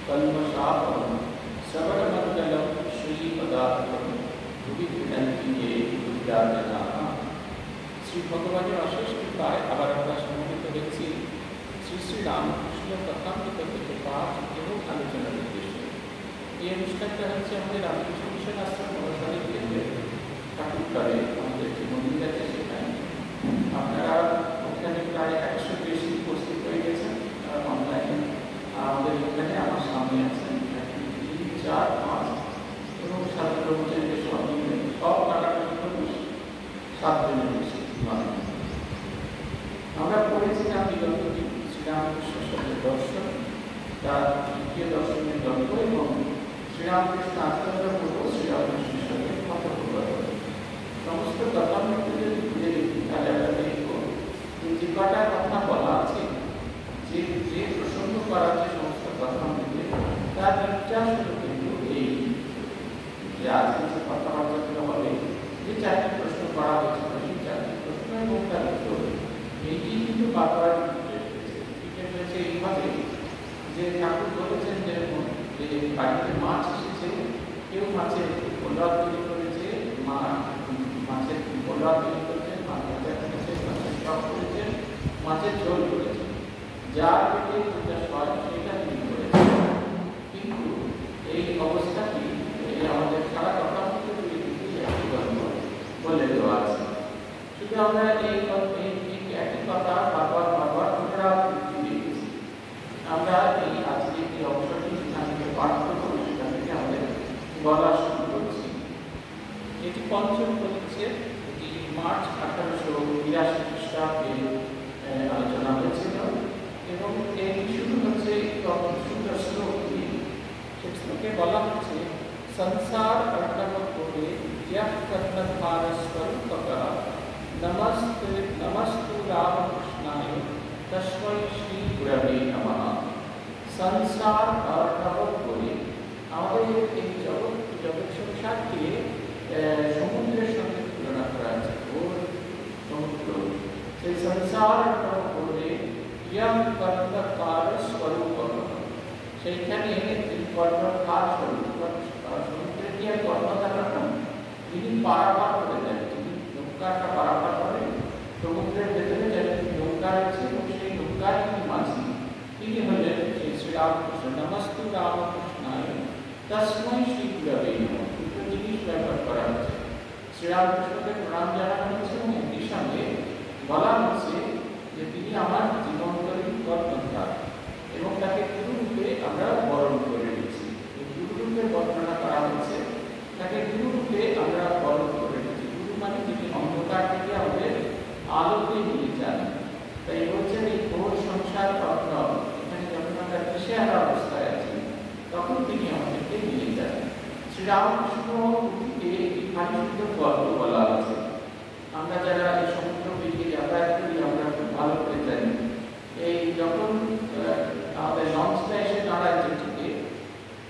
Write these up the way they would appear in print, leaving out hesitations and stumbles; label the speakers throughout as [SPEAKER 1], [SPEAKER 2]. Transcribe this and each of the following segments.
[SPEAKER 1] कल्मषापहं श्रवणमङ्गलं श्रीपदार्थं भुवि गृह्णन्ति ये विद्याजनाः। শ্রী ভগবানের অশেষ কৃপায় আবার আমরা সমবেত হয়েছি শ্রী শ্রী রামকৃষ্ণ কথামৃত থেকে পাঠ এবং আলোচনার উদ্দেশ্যে। এই অনুষ্ঠানটা হচ্ছে আমাদের রামকৃষ্ণ মিশন আশ্রম অনুষ্ঠানের কেন্দ্রে ঠাকুরঘরে আমাদের যে মন্দির আছে সেখানে। আপনারা ওখানে প্রায় 100 বেশি উপস্থিত হয়ে গেছেন অনলাইনে। আমাদের এখানে আমার সামনে আছেন 3, 4, 5 এবং 7 কর্মচারীদের সব মিলে সব কাটাকাটি 7 জনের বেশি। আমরা পড়েছিলাম বিগত দিন শ্রীরামকৃষ্ণের দর্শন, তার তৃতীয় দর্শনের গল্প এবং শ্রীরামকৃষ্ণ আত্মকথা পূর্ব শ্রীরামকৃষ্ণের সঙ্গে কথোপকথন। সমস্ত কথামৃত যদি ঘুরে দেখি তাহলে আমরা দেখব যে কটা কথা বলা আছে, যে যে প্রসঙ্গ করা আছে সমস্ত কথামৃতে, তার নির্যাস হল কিন্তু এই যে আজকে যে কথাবার্তাগুলো হবে, যে 4টি প্রশ্ন করা হয়েছিল সেই 4টি প্রশ্ন এবং তার উত্তর, এইটি কিন্তু বারবার রিপিটেড হয়েছে এইভাবে যে ঠাকুর বলেছেন যে বাড়িতে মাছ এসেছে, কেউ মাছের পোলাও তৈরি করেছে, মাছের পোলাও তৈরি করেছেন, মাছ ভাজা করেছে, মাছের টক করেছেন, মাছের ঝোল করেছেন, যার পেটে যেটা হয় সেটা তিনি করেছেন। কিন্তু এই অবস্থাটি আমাদের সারা কথা বলে দেওয়া আছে। শুধু আমরা এই একই কথা বারবার পুনরাবৃত্তি দেখেছি। আমরা এই আজকে যে অবসরটি সেখান থেকে পাঠ করবো, সেখান থেকে আমাদের বলা শুরু করছি। এটি পঞ্চম পরিচ্ছেদ, এটি মার্চ 1882 খ্রিস্টাব্দে আলোচনা হয়েছিল এবং এটি শুরু হচ্ছে সুন্দর শ্লোক দিয়ে। সে শ্লোকে বলা হচ্ছে संसार अर्णवकोरे यः कर्णधारस्वरूपकः नमस्तु रामकृष्णाय तस्मै श्री गुरवे नमः। संसार अर्णवकोरे আমাদের এই জগৎ সংসারকে সমুদ্রের সঙ্গে তুলনা করা আছে। ঘোর সমুদ্র, সেই সংসার अर्णवकोरे यः कर्णधाরস্বরূপকः, সেইখানে কর্ণধার স্বরূপ সমুদ্রের কি আর কর্ণধার না, যিনি পারাপার করে দেন, যিনি নৌকাটা পারাপার করে সমুদ্রের ভেতরে যে নৌকা আছে এবং সেই নৌকার যিনি মাঝি, তিনি হলেন সেই শ্রীরামকৃষ্ণ। নমস্তু রামকৃষ্ণায় তস্मै শ্রী গুরবে নমঃ। দুটো জিনিস ব্যবহার করা হচ্ছে, শ্রীরামকৃষ্ণকে প্রণাম জানানো হচ্ছে এবং একই সঙ্গে বলা হচ্ছে যে তিনি আমার জীবন্তরী কর্ণধার এবং তাকে গুরুরূপে আমরা বরণ করে নিচ্ছি। গুরুরূপে বর্ণনা করা হচ্ছে, তাকে গুরুরূপে আমরা বরণ করে নিচ্ছি। গুরু মানে যিনি অন্ধকার থেকে আমাদের আলোতে নিয়ে যান। তাই বলছেন এই ঘোর সংসার তত্ত্ব, এখানে যখন আমরা দিশেহারা অবস্থায় আছি তখন তিনি আমাদেরকে নিয়ে যান। শ্রীরামকৃষ্ণকে এখানে শুধু গল্প বলা আছে। আমরা যারা এই সমুদ্র পেরিয়ে যাতায়াত করি আমরা খুব ভালো করে জানি, এই যখন আমাদের লঞ্চটা এসে দাঁড়ায় যেটিকে,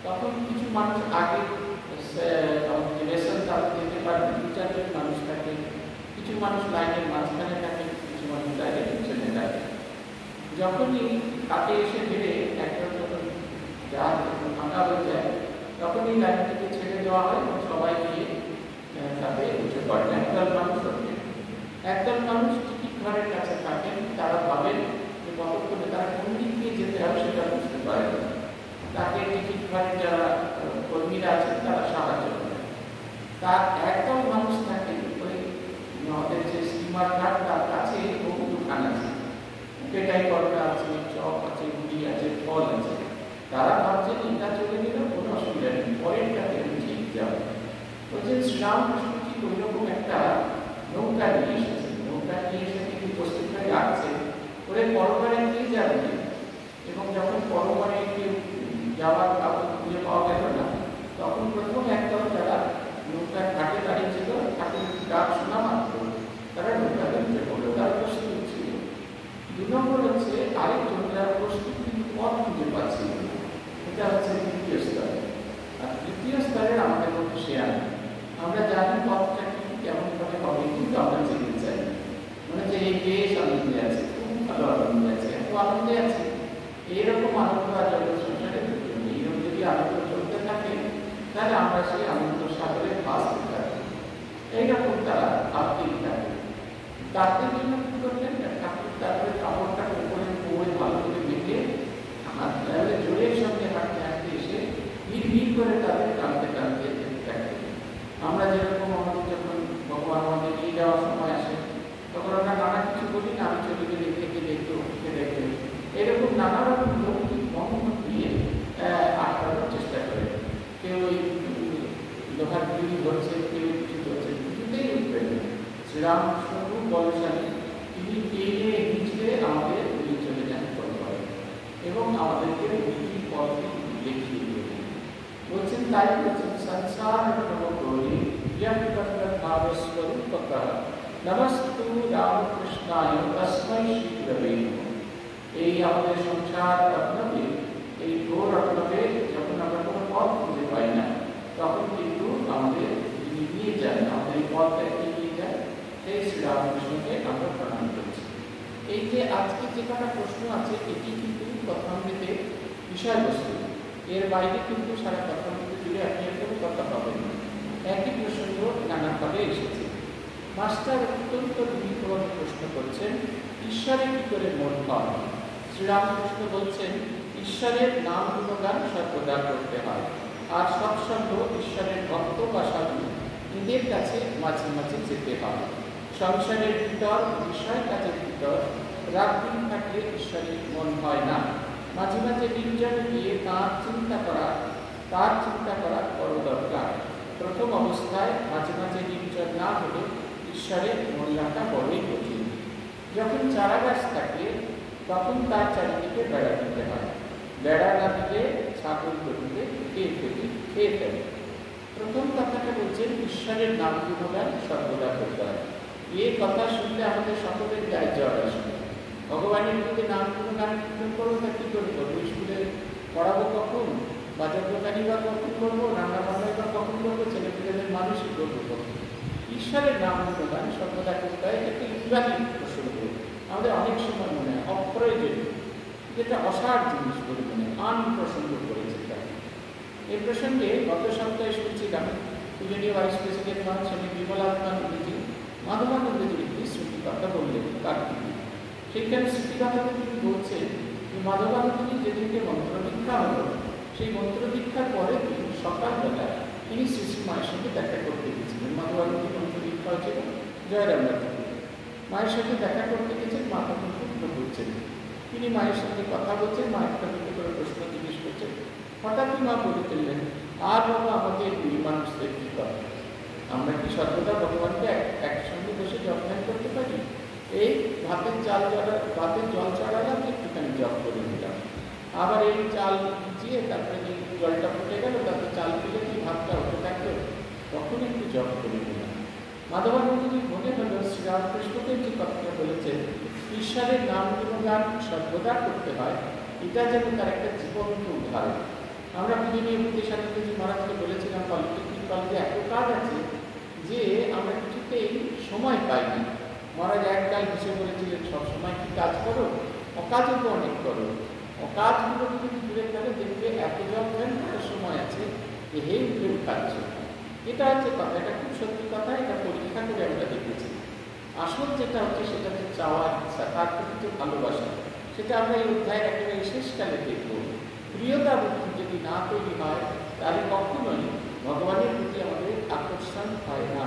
[SPEAKER 1] তখন কিছু মানুষ আগে তারা যেতে পারবে, 2-4 জন মানুষ থাকে, কিছু মানুষ লাইনের মাঝখানে থাকে, কিছু মানুষ লাইনের পিছনে থাকে। যখনই কাছে এসে ভিড়ে একজন যখন ফাঁকা হয়ে যায় তখনই লাইনটিকে ছেড়ে দেওয়া হয় এবং সবাই গিয়ে তাতে উঠে পড়েন। একদল মানুষ টিকিট ঘরের কাছে থাকেন, তারা ভাবেন যে কতক্ষণে তারা কোন দিক দিয়ে যেতে হবে সেটা বুঝতে পারেন। তাকে টিকিট ঘরের যারা কর্মীরা আছেন তারা সাহায্য করেন। তার একদল মানুষ থাকে ওই আমাদের যে স্টিমার ঘাট তার কাছে বহু দোকান আছে, পেটাই পরোটা আছে, চপ আছে, মুড়ি আছে, ফল আছে। তারা ভাবছেন এটা চলে গেলে কোনো অসুবিধা নেই, পরেরটাকে ঠিক যাবে। বলছেন শ্রীরামকৃষ্ণ ঠিক ওই রকম একটা নৌকা নিয়ে এসেছে, নৌকা নিয়ে এসে কিন্তু প্রস্তুত হয়ে রাখছে, ওরে পরপারে কে যাবে। এবং যখন পরপারে কেউ যাওয়ার কাপড় খুঁজে পাওয়া গেল না, তখন প্রথম একদল যারা নৌকার ঘাটে দাঁড়িয়েছিল, ঘাটের ডাক শোনা মাত্র তারা নৌকাতে উঠে পড়লো, তারা প্রস্তুত ছিল। 2 নম্বর হচ্ছে আরেকজন যারা প্রস্তুত কিন্তু পথ খুঁজে পাচ্ছিল, এটা হচ্ছে দ্বিতীয় স্তরে। আর তৃতীয় স্তরের আমাদের মধ্যে শেয়ার, আমরা জানি পথটা কি কেমন ভাবে হবে, কিন্তু আমরা যেতে চাই, মানে যে এই বেশ আনন্দে আছে, খুব ভালো আনন্দে আছে, এত আনন্দে আছে, এইরকম আনন্দ আর জগৎ সংসারে এইরকম করে তাদের টানতে টানতে যেতে থাকে। আমরা যেরকম আমাদের যখন ভগবান আমাদের নিয়ে যাওয়ার সময় আসে, তখন আমরা নানা কিছু বলি না, আমি চলে গেলে থেকে দেখবো, উঠে দেখবে, এরকম নানা রকম লৌকিক মহম্মদ দিয়ে আটকানোর চেষ্টা করে। কেউ ওই লোহার গুলি ধরছে, কেউ কিছু ধরছে, কিছুতেই উঠবে না। শ্রীরামকৃষ্ণ খুব বলশালী, তিনি টেনে হিঁচড়ে আমাদের নিয়ে চলে যান করে এবং আমাদেরকে মুক্তির পথে দেখিয়ে দেবেন। বলছেন তাই বলছেন সংসার নমস্তু রামকৃষ্ণায় তস্मै শ্রীগুরবে নমঃ। এই আমাদের সংসার রত্নকে, এই ঘোর রত্নকে যখন আমরা কোনো পথ খুঁজে পাই না, তখন কিন্তু আমাদের যিনি নিয়ে যান, আমাদের এই পথটা নিয়ে যান, সেই শ্রীরামকৃষ্ণকে আমরা প্রণাম করছি। এই যে আজকে যে কটা প্রশ্ন আছে, এটি কিন্তু কথামৃতের বিষয়বস্তু, এর বাইরে কিন্তু সারা কথামৃত জুড়ে আপনি এরকম কথা পাবেন না। একই প্রসঙ্গ নানাভাবে এসেছে। মাস্টার অত্যন্ত বিনীতভাবে প্রশ্ন করছেন, ঈশ্বরে কি করে মন হয়? শ্রীরামকৃষ্ণ বলছেন, ঈশ্বরের নাম গুণগান সর্বদা করতে হয়, আর সৎসঙ্গ ঈশ্বরের ভক্ত বা সাধু এদের কাছে মাঝে মাঝে যেতে হয়। সংসারের ভিতর, বিষয় কাজের ভিতর রাত দিন থাকলে ঈশ্বরের মন হয় না। মাঝে মাঝে নির্জনে গিয়ে তার চিন্তা করা বড় দরকার। প্রথম অবস্থায় মাঝে মাঝে নির্জন না হলে ঈশ্বরের মন রাখা বড়ই কঠিন। যখন চারা গাছ থাকে তখন তার চারিদিকে বেড়া দিতে হয়। বেড়া না দিলে ছাগল গরুকে খেয়ে ফেলে। প্রথম কথাটা বলছেন, ঈশ্বরের নাম গুণগান সর্বদা করতে হয়। এই কথা শুনলে আমাদের সকলের গায়ে জ্বর আসবে। ভগবানের যদি নাম গুণগান কীর্তন করবো, তা কী করে করবো? স্কুলে পড়াবো কখন? বাজার দোকানি বা কখন করবো? রান্না বান্নাই বা কখন করবো? ছেলেপেলেদের মানুষই করবো কখন? ঈশ্বরের নাম গুণগান সর্বদা করতে হয়। একটা ইউরানিক প্রসঙ্গ আমাদের অনেক সময় মনে হয় অপ্রয়োজনীয়, যেটা অসার জিনিস বলে মনে হয়, প্রসঙ্গ করেছে তাকে। এই প্রসঙ্গে গত সপ্তাহে শুনছিলাম পূজনীয় ভাইস প্রেসিডেন্ট স্বামী বিমলানন্দজি মাধবানন্দজির একটি স্মৃতি কথা বললেন কার্তিকে। সেখানে স্মৃতি কথাতে তিনি বলছেন যে মাধবানন্দজি যেদিনকে মন্ত্র দীক্ষা হল, সেই মন্ত্র দীক্ষার পরে দিন সকালবেলা তিনি শ্রী মায়ের সঙ্গে দেখা করতে গেছিলেন। মাধবানন্দজি মন্ত্র দীক্ষা হয়েছিল জয়রামনাথ, মায়ের সঙ্গে দেখা করতে গেছেন। মা তখন প্রশ্ন করছেন, তিনি মায়ের সঙ্গে কথা বলছেন, মায়ের কাছে করে প্রশ্ন জিজ্ঞেস করছেন। হঠাৎই মা বলে ফেললেন, আর বাবা আমাদের দুই মানুষদের কি কথা? আমরা কি সর্বদা ভগবানকে একসঙ্গে বসে জপ ধ্যান করতে পারি? এই ভাতের জল চড়ালাম, একটুখানি জপ করে নিলাম, আবার এই চাল ভিজিয়ে তারপরে যে জলটা ফুটে গেল, তারপরে চাল ফেলে কি ভাতটা হতে থাকলো, তখন একটু জপ করে নিলাম। মাধবানন্দজি মনে হল শ্রীরামকৃষ্ণকে যে কথাটা বলেছেন, ঈশ্বরের নাম গুণগান সর্বদা করতে হয়, এটা যেন তার একটা জীবন্ত উদাহরণ। আমরা পূজনীয় বুদ্ধিসানন্দজি মহারাজকে বলেছিলাম, পলিটেকনিক কলেজে এত কাজ আছে যে আমরা কিছুতেই সময় পাই না। মহারাজ এককাল বসে বলেছিলেন, সবসময় কি কাজ করো? অকাজও তো অনেক করো। অকাজগুলো যদি দূরে গেলে দেখবে এত যত্ন করার সময় আছে যে হে উঠে কাজ। এটা হচ্ছে কথা, এটা খুব সত্যি কথা। এটা পরীক্ষা করে আমরা দেখেছি। আসল যেটা হচ্ছে সেটা হচ্ছে চাওয়ার ইচ্ছা, তার প্রতি তো ভালোবাসা। সেটা আমরা এই অধ্যায়ের একেবারে শেষকালে দেখব। প্রিয়তা বুদ্ধি যদি না তৈরি হয়, তাহলে কখনোই ভগবানের প্রতি আমাদের আকর্ষণ হয় না।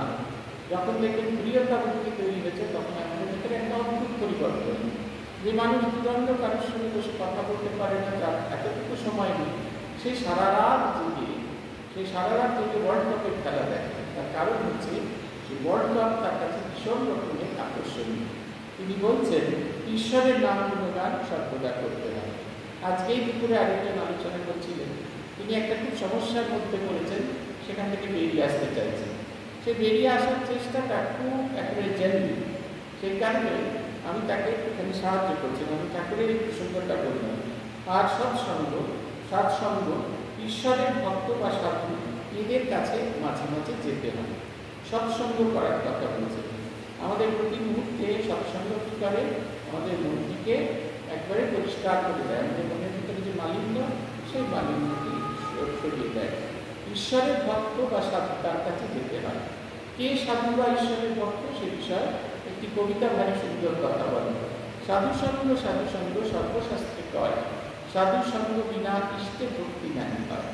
[SPEAKER 1] যখন দেখবেন প্রিয়তা বুদ্ধি তৈরি হয়েছে, তখন আমাদের ভিতরে একটা অদ্ভুত পরিবর্তন। যে মানুষ দুদণ্ড কারোর সঙ্গে বসে কথা বলতে পারে না, যার এতটুকু সময় নেই, সেই সারা রাত জেগে ওয়ার্ল্ড কাপের খেলা দেখে। তার কারণ হচ্ছে সেই ওয়ার্ল্ড কাপ তার কাছে ভীষণ রকমের আকর্ষণীয়। তিনি বলছেন, ঈশ্বরের নাম গুণগান সর্বদা করতে হয়। আজকেই দুপুরে আরেকজন আলোচনা করছিলেন, তিনি একটা খুব সমস্যার মধ্যে পড়েছেন, সেখান থেকে বেরিয়ে আসতে চাইছেন। সে বেরিয়ে আসার চেষ্টাটা খুব একেবারে জেনুইন। সেই কারণে আমি তাকে একটুখানি সাহায্য করছিলাম। আমি ঠাকুরের এই প্রসঙ্গটা বললাম। আর সৎসঙ্গ ঈশ্বরের ভক্ত বা সাধু এদের কাছে মাঝে মাঝে যেতে হবে। সৎসঙ্গ করার কথা বলছে। আমাদের প্রতি মুহূর্তে সৎসঙ্গ কী করে? আমাদের মনটিকে একবারে পরিষ্কার করে দেয়। আমাদের মনের ভিতরে যে মালিন্য, সেই মালিন্যটি সরিয়ে দেয়। ঈশ্বরের ভক্ত বা সাধু তার কাছে যেতে হয়। কে সাধু বা ঈশ্বরের ভক্ত, সে বিষয়ে একটি কবিতা ভারী সুন্দর কথা বলে। সাধুসঙ্গ সর্বশাস্ত্রে কয়, সাধুসঙ্গ বিনা ইষ্টে ভক্তি নাই হয়।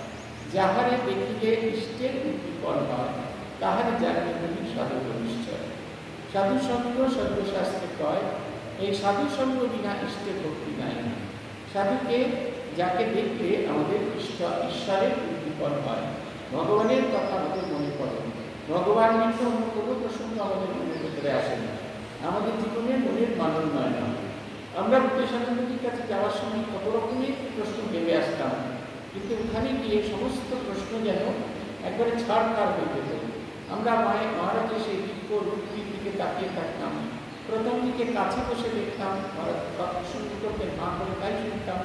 [SPEAKER 1] যাহারে দেখিলে ইষ্টের উদ্দীপন হয়, তাহারে জানি বলি সাধু নিশ্চয়। সাধু সঙ্গ সর্বশাস্ত্রে কয়, এই সাধু সঙ্গ বিনা ইষ্টের ভক্তি নাই। সাধুকে, যাকে দেখলে আমাদের ঈশ্বরের উদ্দীপন হয়, ভগবানের কথা আমাদের মনে পড়ে। ভগবান কিন্তু অন্য কোনো প্রসঙ্গ আমাদের মনের ভেতরে আসে না, আমাদের জীবনে মনের মানোন্নয় না। আমরা ভূতেশানন্দজির কাছে যাওয়ার সময় কত রকমের প্রশ্ন ভেবে আসতাম, কিন্তু ওখানে গিয়ে সমস্ত প্রশ্ন যেন একবারে ছাড়খাড় হয়ে যেত। আমরা মহারাজের সেই দিব্য রূপটির দিকে তাকিয়ে থাকতাম। প্রথম দিকে কাছে বসে দেখতাম, মহারাজ সৎপ্রসঙ্গ করতেন, না করে তাই শুনতাম।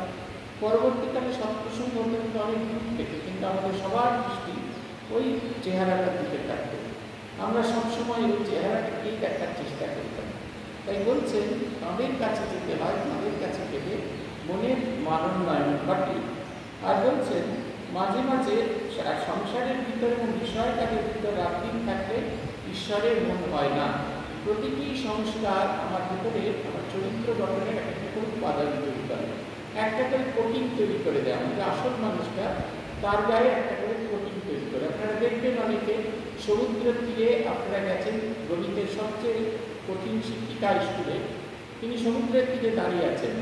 [SPEAKER 1] পরবর্তীকালে সৎপ্রসঙ্গ হতে হতে অনেক দূর থেকে, কিন্তু আমাদের সবার দৃষ্টি ওই চেহারাটার দিকে থাকতো। আমরা সবসময় ওই চেহারাটাকেই দেখার চেষ্টা করতাম। তাই বলছেন, তাঁদের কাছে যেতে হয়, তাঁদের কাছে গেলে মনের মানোন্নয়ন ঘটে। আর বলছেন, মাঝে মাঝে সংসারের ভিতরে এবং বিষয়টাদের ভিতরে রাত্রিন থাকলে ঈশ্বরের মন হয় না। প্রতিটি সংস্কার আমার ভিতরে আমার চরিত্র গঠনের একটা করে উপাদান তৈরি করে, একটা করে কোটিং তৈরি করে দেয়। আমাদের আসল মানুষটা তার গায়ে একটা করে কোটিং তৈরি করে। আপনারা দেখবেন অনেকে সমুদ্রের তীরে, আপনারা গেছেন গণিতের সবচেয়ে কঠিন শিক্ষিকা স্কুলে, তিনি সমুদ্রের তীরে দাঁড়িয়ে আছেন,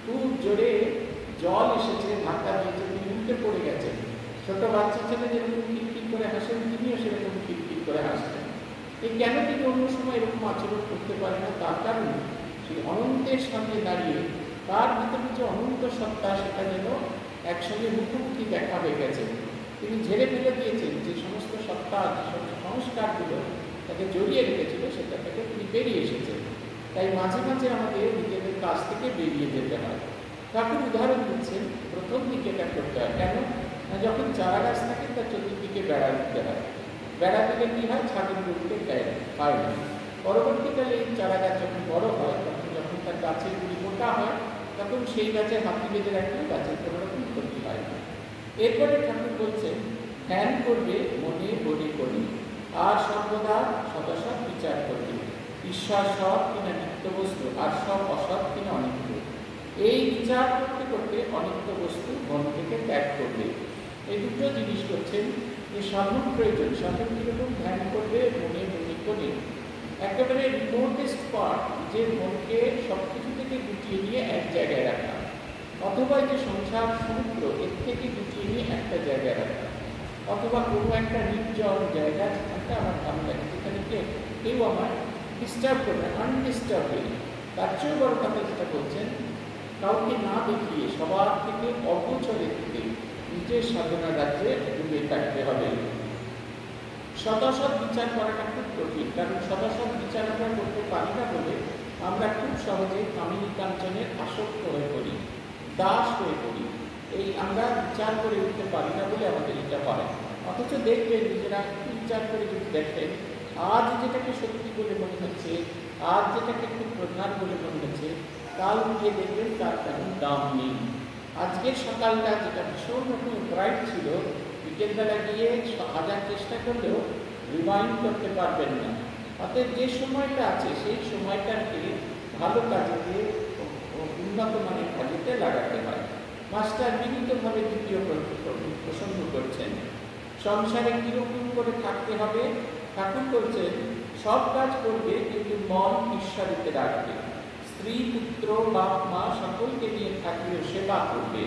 [SPEAKER 1] খুব জোরে জল এসেছে, ধাক্কা দিয়েছে, তিনি উল্টে পড়ে গেছেন। ছোট বাচ্চা ছেলে যেরকম খিটখিট করে হাসেন, তিনিও সেরকম খিটখিট করে হাসতেন। এই কেন তিনি অন্য সময় এরকম আচরণ করতে পারে না? তার কারণ সেই অনন্তের সামনে দাঁড়িয়ে তার ভিতরে যে অনন্ত সত্তা, সেটা যেন একসঙ্গে মুখোমুখি দেখা হয়ে গেছে। তিনি ঝেড়ে ফেলে দিয়েছেন যে সমস্ত সত্তা, যে সমস্ত সংস্কারগুলো তাকে জড়িয়ে রেখেছিল, সেটা থেকে তিনি বেরিয়ে এসেছেন। তাই মাঝে মাঝে আমাদের নিজেদের কাছ থেকে বেরিয়ে যেতে হয়। ঠাকুর উদাহরণ দিচ্ছেন, প্রথম দিকে এটা করতে হয়। কেন না, যখন চারা গাছ থাকে তার চতুর্দিকে বেড়া দিতে হয়। বেড়া দিলে কী হয়, ছাগল গরুকে পায় না। পরবর্তীকালে এই চারা গাছ যখন বড় হয়, তখন যখন তার গাছের গুলি মোটা হয়, তখন সেই গাছে হাতি বেঁধে রাখলে গাছের কোনো রকম ক্ষতি হয় না। এরপরে ঠাকুর বলছেন, ধ্যান করবে মনে বলি করি, আর সর্বদা সদসৎ বিচার করবে, ঈশ্বর সৎ কিনা নিত্য বস্তু, আর সব অসৎ কিনা অনিত্য। এই বিচার করতে করতে অনিত্য বস্তু মন থেকে ত্যাগ করবে। এই দুটো জিনিস করছেন যে সাধন প্রয়োজন। সাধন কীরকম? ধ্যান করবে মনে মনে করে, একেবারে রিমোটেস্ট পার্ট, যে মনকে সব কিছু থেকে গুটিয়ে নিয়ে এক জায়গায় রাখা, অথবা যে সংসার সমুদ্র, এর থেকে গুটিয়ে নিয়ে একটা জায়গায় রাখা, অথবা কোনো একটা নির্জন জায়গা যেখানটা আমার ভালো লাগে, যেখানে কেউ আমার ডিস্টার্ব করবে, আনডিস্টার্ব হয়ে। তার চেয়েও বড় কথা যেটা বলছেন, কাউকে না দেখিয়ে সবার থেকে অগোচরে থেকে নিজের সাধনা রাজ্যে ডুবে থাকতে হবে। সদসৎ বিচার করাটা খুব কঠিন, কারণ সদসৎ বিচার আমরা করতে পারি না বলে আমরা খুব সহজে কামিনী কাঞ্চনের আসক্ত হয়ে পড়ি, দাস হয়ে পড়ি। এই আমরা বিচার করে উঠতে পারি না বলে আমাদের এটা হয়। অথচ দেখবেন, নিজেরা বিচার করে যদি দেখেন, আজ যেটাকে সত্যি বলে মনে হচ্ছে, আজ যেটাকে খুব প্রধান বলে মনে হচ্ছে, কাল গিয়ে দেখবেন তার তেমন দাম নেই। আজকের সকালটা যেটা ভীষণ রকম ব্রাইট ছিল, বিকেলবেলা গিয়ে হাজার চেষ্টা করলেও রিমাইন্ড করতে পারবেন না। অতএব যে সময়টা আছে, সেই সময়টাকে ভালো কাজেতে, উন্নত মানের কাজেতে লাগাতে হয়। মাস্টার বিনীতভাবে দ্বিতীয় প্রসঙ্গ করছেন, সংসারে কীরকম করে থাকতে হবে। ঠাকুর করছেন, সব কাজ করবে কিন্তু মন ঈশ্বরেতে রাখবে, স্ত্রী পুত্র বাপ মা সকলকে নিয়ে থাকবে, সেবা করবে,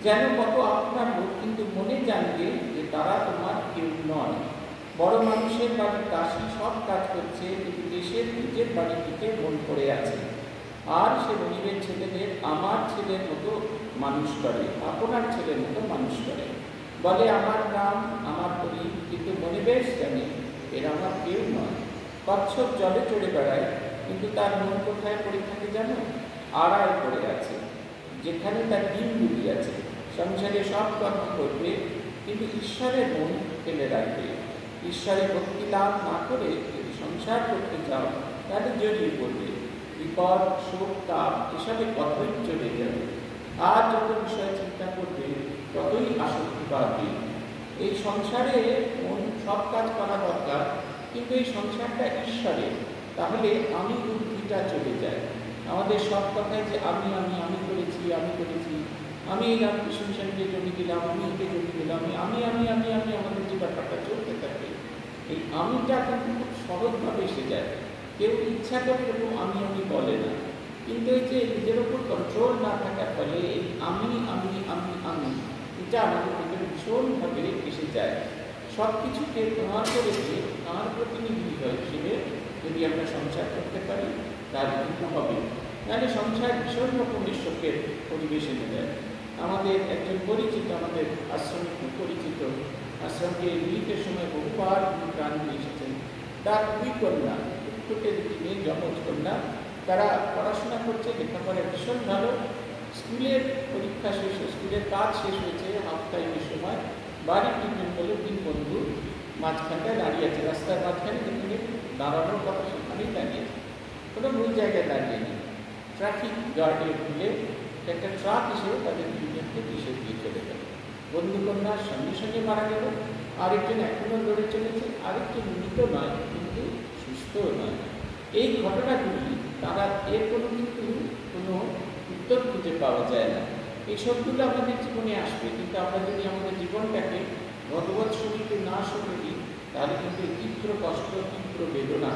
[SPEAKER 1] যেন কত আপনার হোক, কিন্তু মনে জানবে যে তারা তোমার কেউ নয়। বড় মানুষের বাড়ির দাসী সব কাজ করছে, কিন্তু দেশের নিজের বাড়ি থেকে মন করে আছে। আর সে গরিবের ছেলেদের আমার ছেলের মতো মানুষ করে, আপনার ছেলের মতো মানুষ করে, বলে আমার নাম আমার করি, কিন্তু মনে বেশ জানে এরা আমার কেউ নয়। কচ্ছপ জলে চড়ে বেড়ায়, কিন্তু তার মন কোথায় পড়ে থাকে জানো? আড়ায় পড়ে আছে, যেখানে তার ডিম ডুবি আছে। সংসারে সব কর্ম করবে, কিন্তু ঈশ্বরের মন ফেলে রাখবে। ঈশ্বরের ভক্তি লাভ না করে যদি সংসার করতে চাও, তাহলে জড়িয়ে পড়বে, বিপদ শোক তাপ এসবে কতই চলে যাবে। আর যত বিষয় চিন্তা করবে, ততই আসক্তি বাড়বে। এই সংসারে মন সব কাজ করা দরকার, কিন্তু এই সংসারটা ঈশ্বরের, তাহলে আমি বুদ্ধিটা চলে যায়। আমাদের সব কথায় যে আমি করেছি, আমি এই রামকৃষ্ণ মিশনকে জমি দিলাম, আমি একে জমি দিলাম, আমি আমাদের যে ব্যাপারটা চলতে থাকে, এই আমিটা কিন্তু খুব সহজভাবে এসে যায়। কেউ ইচ্ছা করে এরকম আমি বলে না, কিন্তু এই যে নিজের ওপর কন্ট্রোল না থাকার ফলে এই আমি এটা আমাদের ভিতরে ভীষণভাবে এসে যায়। সব কিছুকে প্রমাণ করেছে তাঁর প্রতিনিধি হিসেবে যদি আমরা সংসার করতে পারি তাহলে কিন্তু হবে, নাহলে সংসার ভীষণ রকমের শোকের পরিবেশ এনে দেয়। আমাদের একজন পরিচিত, আমাদের আশ্রমে খুব পরিচিত, আশ্রমকে রিলিফের সময় বহুবার প্রাণ দিয়ে এসেছেন। তার দুই কন্যা, ফুটফুটে দুটি মেয়ে, যমজ কন্যা, তারা পড়াশোনা করছে, লেখাপড়া ভীষণ ভালো। স্কুলের পরীক্ষা শেষ, স্কুলের কাজ শেষ হয়েছে হাফ টাইমের সময়, বাড়ি টিফিন হলো, তিন বন্ধু মাঝখানটায় দাঁড়িয়ে আছে, রাস্তার মাঝখানে যেখানে দাঁড়ানোর কথা সেখানেই দাঁড়িয়েছে, কোনো ভুল জায়গায় দাঁড়িয়ে নেই। ট্রাফিক গার্ডের ভুলে একটা ট্রাক এসেও তাদের দুজনকে পিছিয়ে দিয়ে চলে গেল। বন্ধুকন্যার সঙ্গে সঙ্গে মারা গেল, আরেকজন এখনও লড়ে চলেছে, আরেকজন মৃত নয় কিন্তু সুস্থও নয়। এই ঘটনাগুলি তারা এর কিন্তু কোনো উত্তর খুঁজে পাওয়া যায় না। এই সবগুলো আমাদের জীবনে আসবে, কিন্তু আমরা যদি আমাদের জীবনটাকে ভগবৎ সঙ্গীতে না শুনে দিই তাহলে কিন্তু তীব্র কষ্ট, তীব্র বেদনা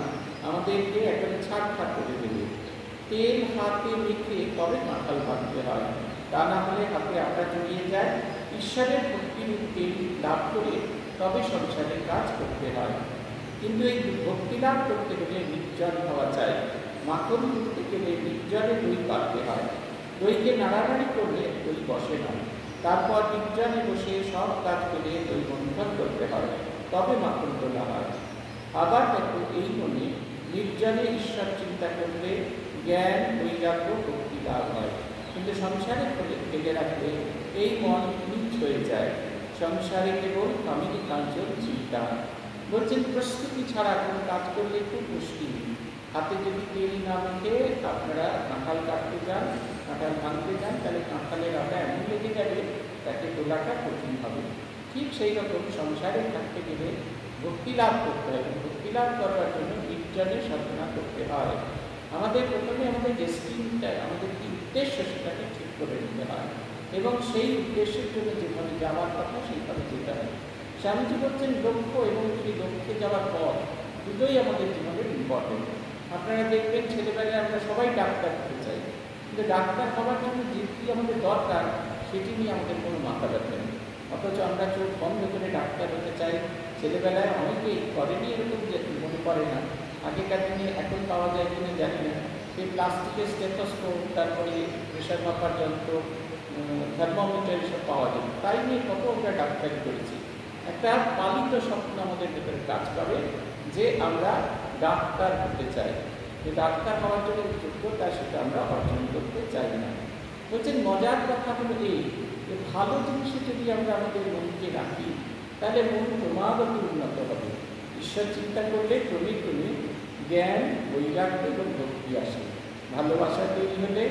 [SPEAKER 1] আমাদেরকে একেবারে ছাড়খাড় করে দেবে। তেল হাতে মেখে তবে কাঁঠাল ভাঙতে হয়, তা না হলে হাতে আটা জড়িয়ে যায়। ঈশ্বরের ভক্তির তেল লাভ করে তবে সংসারের কাজ করতে হয়, কিন্তু এই ভক্তি লাভ করতে গেলে নির্জন হওয়া চাই। মাখন করতে গেলে নির্জনে দই পাততে হয়, দইকে নাড়ানাড়ি করলে দই বসে না, তারপর নির্জনে বসে সব কাজ করে দই মন্থন করতে হয়, তবে মাখন তোলা হয়। আবার দেখো, এই মনে নির্জনে ঈশ্বর চিন্তা করলে জ্ঞান, বৈরাগ্য, ভক্তি লাভ হয়, কিন্তু সংসারে ফেলে রাখলে এই মন নিচ হয়ে যায়। সংসারে কেবল কামিনী কাঞ্চন চিন্তা। বলছেন প্রস্তুতি ছাড়া কোনো কাজ করলে খুব মুশকিল। হাতে যদি তেল না মেখে আপনারা কাঁঠাল কাটতে যান, কাঁঠাল ভাঙতে যান, তাহলে কাঁঠালের আটা এমন লেগে যাবে তাকে তোলাটা কঠিন হবে। ঠিক সেই রকম সংসারে থাকতে গেলে ভক্তি লাভ করতে হবে। ভক্তি লাভ করার জন্য নির্জনে সাধনা করতে হয়। আমাদের প্রথমে আমাদের ডেস্টিনিটা, আমাদের কি উদ্দেশ্য সেটাকে ঠিক করে নিতে হয়, এবং সেই উদ্দেশ্যের জন্য যেভাবে যাওয়ার কথা সেইভাবে যেতে হয়। স্বামীজি বলছেন লক্ষ্য এবং সেই লক্ষ্যে যাওয়ার পথ দুটোই আমাদের জীবনের ইম্পর্টেন্ট। আপনারা দেখবেন ছেলেবেলায় আমরা সবাই ডাক্তার হতে চাই, কিন্তু ডাক্তার হওয়ার জন্য যেটি আমাদের দরকার সেটি নিয়ে আমাদের কোনো মাথা ব্যথা নেই, অথচ আমরা চোখ বন্ধ করে ডাক্তার হতে চাই। ছেলেবেলায় অনেকেই করেনি, এরকম মনে করে না। আগেকার দিনে এখন পাওয়া যায় কিনা জানি না, সেই প্লাস্টিকের স্টেথোস্কোপ, তারপরে প্রেশার মাপার যন্ত্র, থার্মোমিটার এসব পাওয়া যায়, তাই নিয়ে কত আমরা ডাক্তারি করেছি। একটা পালিত স্বপ্ন আমাদের ভেতরে কাজ করে যে আমরা ডাক্তার হতে চাই, যে ডাক্তার হওয়ার জন্য যোগ্যতা সেটা আমরা অর্জন করতে চাই না। বলছেন মজার কথা হলো এই যে ভালো জিনিসে যদি আমরা আমাদের মনকে রাখি তাহলে মন ক্রমাগত উন্নত হবে। ঈশ্বর চিন্তা করলে ক্রমে ক্রমে জ্ঞান, বৈরাগ্য এবং ভক্তি আসে। ভালোবাসা তৈরি হলে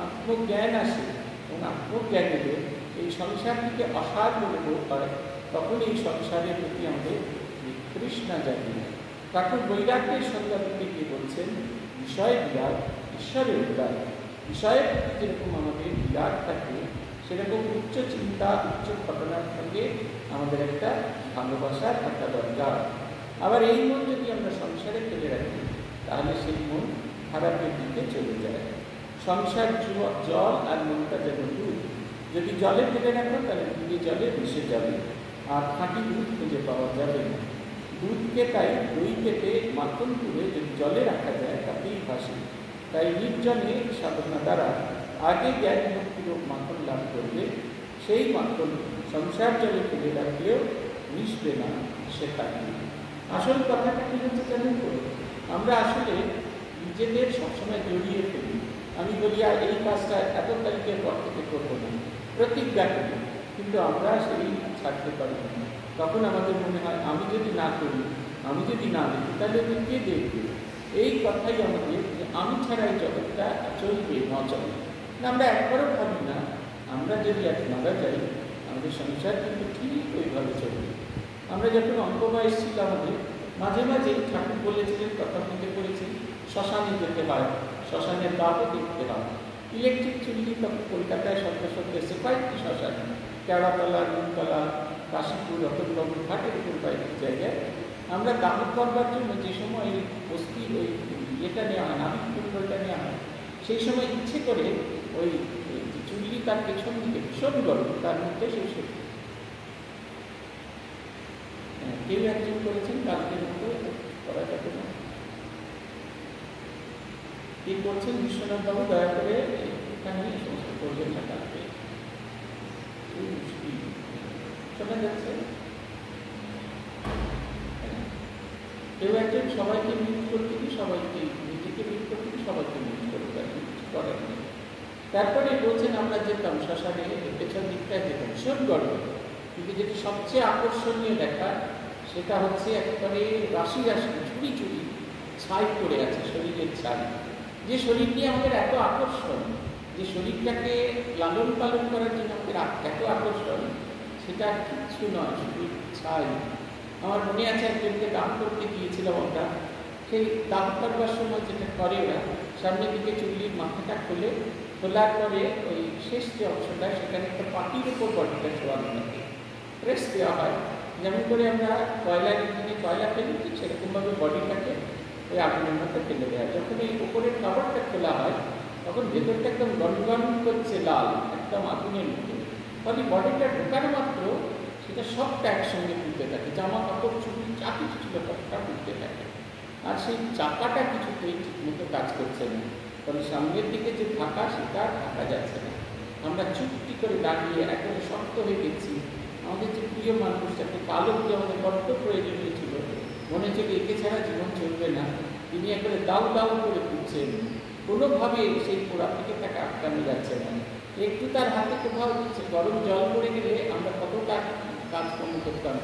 [SPEAKER 1] আত্মজ্ঞান আসে, এবং আত্মজ্ঞান এলে এই সংসার থেকে অসার বলে বোধ হয়, তখন এই সংসারের প্রতি আমাদের তৃষ্ণা জাগিয়ে। ঠাকুর বৈরাগ্যের সংজ্ঞা দিতে গিয়ে বলছেন বিষয় বিরাগ, ঈশ্বরের বিরাগ। বিষয়ের প্রতি যেরকম আমাদের বিরাগ থাকে, সেরকম উচ্চ চিন্তা, উচ্চ ঘটনার সঙ্গে আমাদের একটা ভালোবাসা থাকা দরকার। আবার এই মন যদি আমরা সংসারে ফেলে রাখি তাহলে সেই মন খারাপের দিকে চলে যায়। সংসার জল আর মনটা যেন দুধ, যদি জলে ফেলে রাখো তাহলে দুধে জলে মিশে যাবে, আর খাঁটি দুধ খুঁজে পাওয়া যাবে না। দুধকে তাই দই কেটে মাখন তুলে যদি জলে রাখা যায় তাতেই ভাসে। তাই নির্জনে সাধনা দ্বারা আগে জ্ঞান ভক্তির মাখন লাভ করবে, সেই মাখন সংসার জলে ফেলে রাখলেও মিশবে না, সে থাকবে। আসল কথাটা কি হচ্ছে জানেন তো, আমরা আসলে নিজেদের সবসময় জড়িয়ে ফেলি। আমি বলি আর এই কাজটা এত তারিখের পর থেকে করবো না, প্রতিজ্ঞা করি, কিন্তু আমরা সেই ছাড়তে পারি না। তখন আমাদের মনে হয় আমি যদি না করি, আমি যদি না দেখি তাহলে কে দেখবে। এই কথাই আমাদের যে আমি ছাড়া এই জগৎটা চলবে না চলে না, আমরা একবারও ভাবি না আমরা যদি এক মারা যাই আমাদের সংসার কিন্তু ঠিক ওইভাবে চলবে। আমরা যখন অল্প বয়স ছিল আমাদের মাঝে মাঝে ঠাকুর বলেছিলেন, কথা মধ্যে করেছি, শ্মশানে যেতে হয়, শ্মশানের দাবও দেখতে হয়। ইলেকট্রিক চুল্লি তখন কলকাতায় সদ্য এসে কয়েকটি শ্মশান, কেওড়াতলা, নিমতলা, কাশীপুর, রতনবাবুর ঘাটের উপর কয়েকটি জায়গায় আমরা দাহ করবার জন্য যে সময় বস্তির ওই ইয়েটা নেওয়া হয়, নাবিক কুণ্ডলটা নেওয়া হয়, সেই সময় ইচ্ছে করে ওই চুল্লি তার পেছন দিকে ভীষণ গরম, তার মধ্যে সেই কেউ একজন করেছেন কালকের মতো করা যাবে না। কি করছেন বিশ্বনাথ বাবু, দয়া করে এখানে এই সমস্ত করবেন না কালকে। শোনা যাচ্ছে? কেউ একজন সবাইকে মিট করতে কি, সবাইকে নিজেকে মিট করতে কি, সবাইকে মিট করতে কিছু করার নেই। তারপরে বলছেন আমরা যেতাম শ্মশানে, পেছন দিকটায় যেতাম, ভীষণ গরম, কিন্তু যেটি সবচেয়ে আকর্ষণীয় দেখা সেটা হচ্ছে একেবারে রাশি রাশি চুরি চুরি ছাই পড়ে আছে, শরীরের ছাই। যে শরীর নিয়ে আমাদের এত আকর্ষণ, যে শরীরটাকে লালন পালন করার জন্য আমাদের এত আকর্ষণ, সেটা কিচ্ছু নয়, শুধু ছাই। আমার মনে আছে একজনকে দান করতে গিয়েছিলাম আমরা, সেই দান করবার সময় যেটা করে ওরা, সামনের দিকে চুল্লির মাথাটা খোলার পরে ওই শেষ যে অংশটা, সেখানে একটা পাটির উপর বডিটা শোয়ানো থাকে, প্রেস দেওয়া হয়, যেমন করে আমরা কয়লার ইঞ্জিনে কয়লা ফেলি ঠিক সেরকমভাবে বডিটাকে ওই আগুনের মধ্যে ফেলে দেওয়া। যখন এই উপরের কাপড়টা খোলা হয় তখন ভেতরটা একদম গনগন করছে লাল, একদম আগুনের মতো। ফলে বডিটা ঢোকানো মাত্র সেটা সবটা একসঙ্গে পুড়তে থাকে, জামা কাপড় চুড়ি যা কিছু ছিল সবটা পুড়তে থাকে, আর সেই চাকাটা কিছুতেই ঠিক মতো কাজ করছে না। ফলে সামনের দিকে যে ঢাকা, সেটা ঢাকা যাচ্ছে না। আমরা চুপটি করে দাঁড়িয়ে একেবারে শক্ত হয়ে গেছি। আমাদের যে প্রিয় মানুষ, যাতে কালো যে আমাদের বড্ড প্রয়োজনীয় ছিল, মনে হচ্ছে একে ছাড়া জীবন চলবে না, তিনি একবারে দাউ দাউ করে পুড়ছেন, কোনোভাবে সেই পোড়া থেকে তাকে আটকানো যাচ্ছে না। একটু তার হাতে কোথাও গরম জল পড়ে গেলে আমরা কতটা কাজকর্ম করতাম,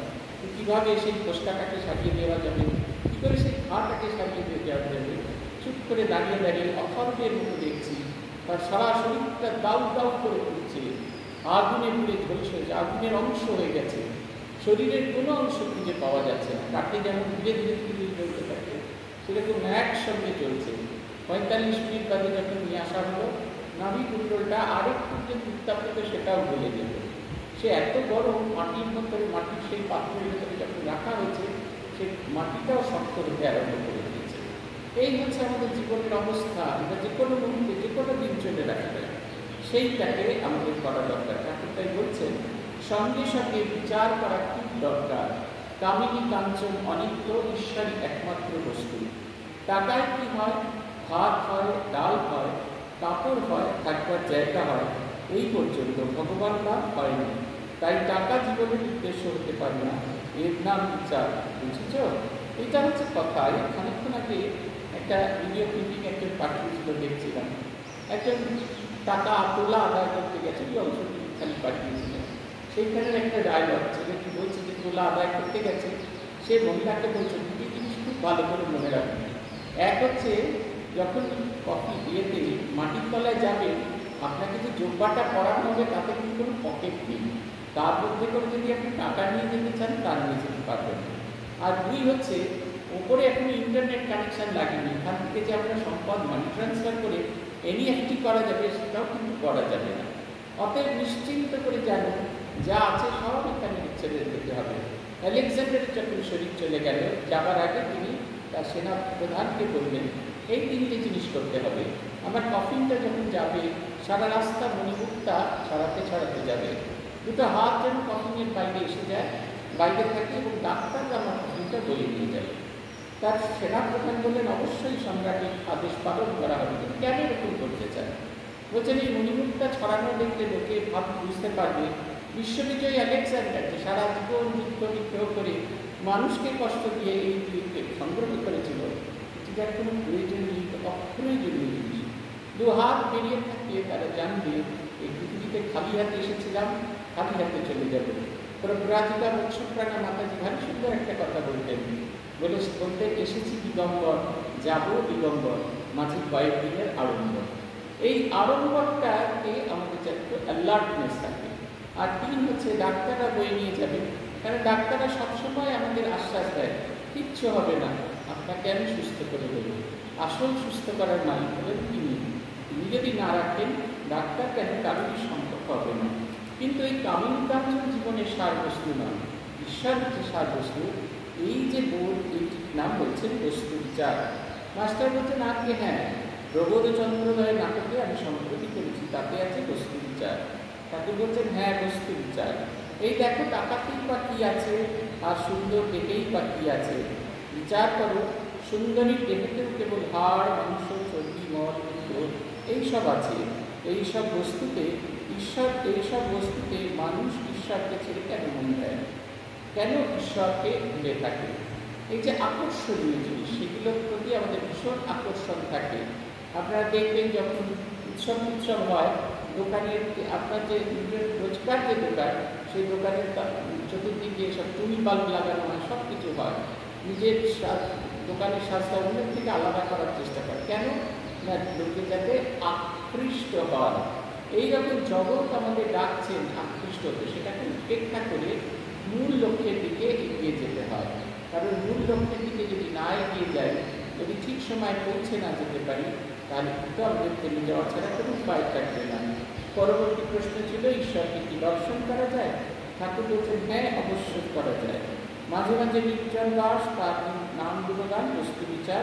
[SPEAKER 1] কীভাবে সেই পোস্টাটাকে সারিয়ে দেওয়া যাবে, কী করে সেই ঘাটাকে সারিয়ে দিয়ে দেওয়া যাবে। চুপ করে দাঁড়িয়ে দাঁড়িয়ে অখণ্ডের মতো দেখছি, তার সারা শরীরটা দাউ দাউ করে পুড়ছে, আগুনে পুড়ে ঝলসে, আগুনের অংশ হয়ে গেছে, শরীরের কোনো অংশ খুঁজে পাওয়া যাচ্ছে না। কাঠে যেমন ধীরে ধীরে ধীরে চলতে থাকে, সেরকম একসঙ্গে চলছে। 45 মিনিট বাদে যখন নিয়ে আসা হলো, নাভি কুণ্ডলটা আরেকটু যে উত্তাপিত সেটাও গলে যেত। সে এত গরম, মাটির ভেতরে, মাটির সেই পাত্রের ভেতরে যখন রাখা হয়েছে, সেই মাটিটাও শক্ত হতে আরম্ভ করে দিয়েছে। এই হচ্ছে আমাদের জীবনের অবস্থা। আমরা যে কোনো মুহূর্তে যে কোনো দিন চলে রাখা যায়, সেইটাকে আমাদের করা দরকার। ঠাকুর তাই বলছেন, সঙ্গে সঙ্গে বিচার করা খুব দরকার। কামিনী কাঞ্চন অনিত্য, ঈশ্বরই একমাত্র বস্তু। টাকায় কি হয়? ভাত হয়, ডাল হয়, কাপড় হয়, থাকবার জায়গা হয়, এই পর্যন্ত। ভগবান লাভ হয়নি। তাই টাকা জীবনের উদ্দেশ্য হতে পারে না, এর নাম বিচার। বুঝেছ? এটা হচ্ছে কথা। খানিকক্ষণ আগে একটা ভিডিও ক্লিপিং একজন পাঠিয়েছিল, দেখছিলাম। একজন টাকা তোলা আদায় করতে গেছে, এই অংশটি খালি পাঠিয়েছিলেন। সেইখানের একটা ডায়লগ, ছেলেটি বলছে যে তোলা আদায় করতে গেছে, সে মহিলাকে বলছে দুটি জিনিস খুব ভালো করে মনে রাখবেন। এক হচ্ছে, যখন কফি দিয়েতে মাটির তলায় যাবে, আপনাকে যে জোব্বাটা পরানো হবে তাতে কিন্তু কোনো পকেট নেই, তার মধ্যে করে যদি আপনি টাকা নিয়ে যেতে চান, তার নিয়ে যেতে পারবেন। আর দুই হচ্ছে, ওপরে এখনো ইন্টারনেট কানেকশান লাগেনি, এখান থেকে যে আপনার সম্পদ মানি ট্রান্সফার করে এনইএফটি করা যাবে, সেটাও কিন্তু করা যাবে না। অতএব নিশ্চিন্ত করে জানুন, যা আছে সব এখানে ছেড়ে দিতে হবে। আলেকজান্ডার যখন শরীর চলে গেল, যাবার আগে তিনি তার সেনা প্রধানকে বললেন, এই তিনটে জিনিস করতে হবে। আমার কফিনটা যখন যাবে, সারা রাস্তা মণিমুক্তা ছড়াতে ছড়াতে যাবে, দুটো হাত যেন কফিনের বাইরে এসে যায়, বাইরে থাকে, এবং ডাক্তার আমার কফিনটা বয়ে নিয়ে যাবে। তার সেনা প্রধান বললেন, অবশ্যই সম্রাটের আদেশ পালন করা হবে। তিনি কেন এরকম করতে চান? বলছেন, এই মণিমুক্তা ছড়ানো দেখলে লোকে বুঝতে পারবে বিশ্ববিজয়ী আলেকজান্ডার যে সারা জীবন যুদ্ধ বিগ্রহ করে মানুষকে কষ্ট দিয়ে এই দ্বীপকে সংগ্রহ করেছিল, এটার কোনো প্রয়োজন নেই, অপ্রয়োজনীয় জিনিস। দু হাত বেরিয়ে থাকিয়ে তারা জানবে এই পৃথিবীতে খালি হাতে এসেছিলাম, খালি হাতে চলে যাবে। প্রব্রাজিকা মৎস্যপ্রাণা মাতাজি ভারী সুন্দর একটা কথা বলতেন, বলতে এসেছি দিগম্বর, যাব দিগম্বর, মাঝে কয়েকদিনের আড়ম্বর। এই আড়ম্বরটাকে আমাদের একটু অ্যালার্টনেস থাকে। আর তিন হচ্ছে, ডাক্তাররা বয়ে নিয়ে যাবে, কারণ ডাক্তাররা সবসময় আমাদের আশ্বাস দেয় কিচ্ছু হবে না, আপনাকে আমি সুস্থ করে দেব। আসল সুস্থ করার মালিক হলেন তিনি। তিনি যদি না রাখেন, ডাক্তার কেন কারোরই সম্পর্ক হবে না। কিন্তু এই কামিনী কাঞ্চন জীবনের সারবস্তু নয়, ঈশ্বর হচ্ছে সারবস্তু। এই যে বোধ, এইটির নাম বলছেন বস্তু বিচার। মাস্টার বলছেন আজকে হ্যাঁ, প্রবোধচন্দ্রোদয় নাটকে আমি সম্প্রতি করেছি, তাতে আছে বস্তু বিচার। ঠাকুর বলছেন হ্যাঁ বস্তু বিচার। এই দেখো টাকাতেই বা কী আছে, আর সুন্দর দেখেই বা কী আছে, বিচার করো। সুন্দরীর দেখেতেও কেবল হাড় মাংস চর্বি মল মূত্র এইসব আছে। এইসব বস্তুতে ঈশ্বর, এইসব বস্তুতে মানুষ ঈশ্বরকে ছেড়ে কেন মন দেয়, কেন ঈশ্বরকে ভুলে থাকে? এই যে আকর্ষণীয় জিনিস, সেগুলোর প্রতি আমাদের ভীষণ আকর্ষণ থাকে। আপনারা দেখবেন যখন উৎসব হয়, দোকানের আপনার যে রোজকার যে দোকান, সেই দোকানের চতুর্দিকে সব টুনি বাল্ব লাগানো হয়, সব কিছু হয়। নিজের দোকানের সাজটা অন্যের থেকে আলাদা করার চেষ্টা করে। কেন না লোকে যাতে আকৃষ্ট হয়। এইরকম জগৎ আমাদের ডাকছেন আকৃষ্ট হতে, সেটাকে উপেক্ষা করে মূল লক্ষ্যের দিকে এগিয়ে যেতে হয়। কারণ মূল লক্ষ্যের দিকে যদি না এগিয়ে যায়, যদি ঠিক সময় পৌঁছে না যেতে পারি, তাহলে কিন্তু আমাদের থেমে যাওয়া ছাড়া কোনো উপায় থাকবে না। পরবর্তী প্রশ্ন ছিল ঈশ্বরকে কি দর্শন করা যায়? ঠাকুর বলছেন হ্যাঁ অবশ্যই করা যায়। মাঝে মাঝে নির্জন দাস, তার নাম গুণগান, বস্তু বিচার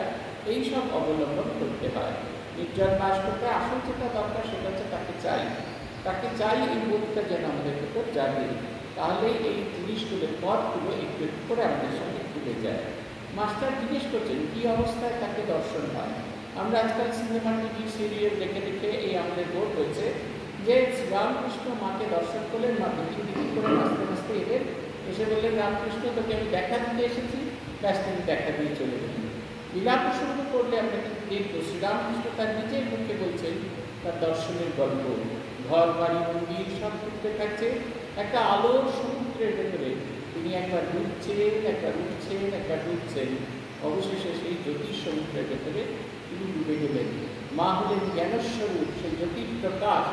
[SPEAKER 1] এইসব অবলম্বন করতে হয়। নির্জন বাস করতে আসল যেটা দরকার সেটা হচ্ছে তাকে চাই এই বোধটা যেন আমাদের ভেতর জাগে। তাহলে এই জিনিসগুলোর পথগুলো একটু একটু করে আমাদের সঙ্গে খুলে যায়। মাস্টার জিজ্ঞেস করছেন কী অবস্থায় তাকে দর্শন হয়। আমরা আজকাল সিনেমা টিভি সিরিয়াল দেখে দেখে এই আমাদের বোধ হয়েছে যে রামকৃষ্ণ মাকে দর্শন করলেন, মা বিক্রি বিক্রি করে নাচতে নাচতে এলেন, এসে বললেন রামকৃষ্ণ তোকে আমি দেখা দিতে এসেছি, ব্যাস তিনি দেখা দিয়ে চলে গেলেন। লীলা প্রসঙ্গ করলে আমরা কিন্তু দেখবো শ্রীরামকৃষ্ণ তার নিজের মুখে বলছেন তার দর্শনের গল্প। ঘর বাড়ি মন্দির সব ঘুরতে থাকছে একটা আলোর সমুদ্রের ভেতরে। তিনি একবার ডুবছেন, একবার উঠছেন, একবার ডুবছেন, অবশেষে সেই জ্যোতির সমুদ্রের ভেতরে তিনি ডুবে গেলেন। মা হলেন জ্ঞানস্বরূপ, সেই জ্যোতির প্রকাশ,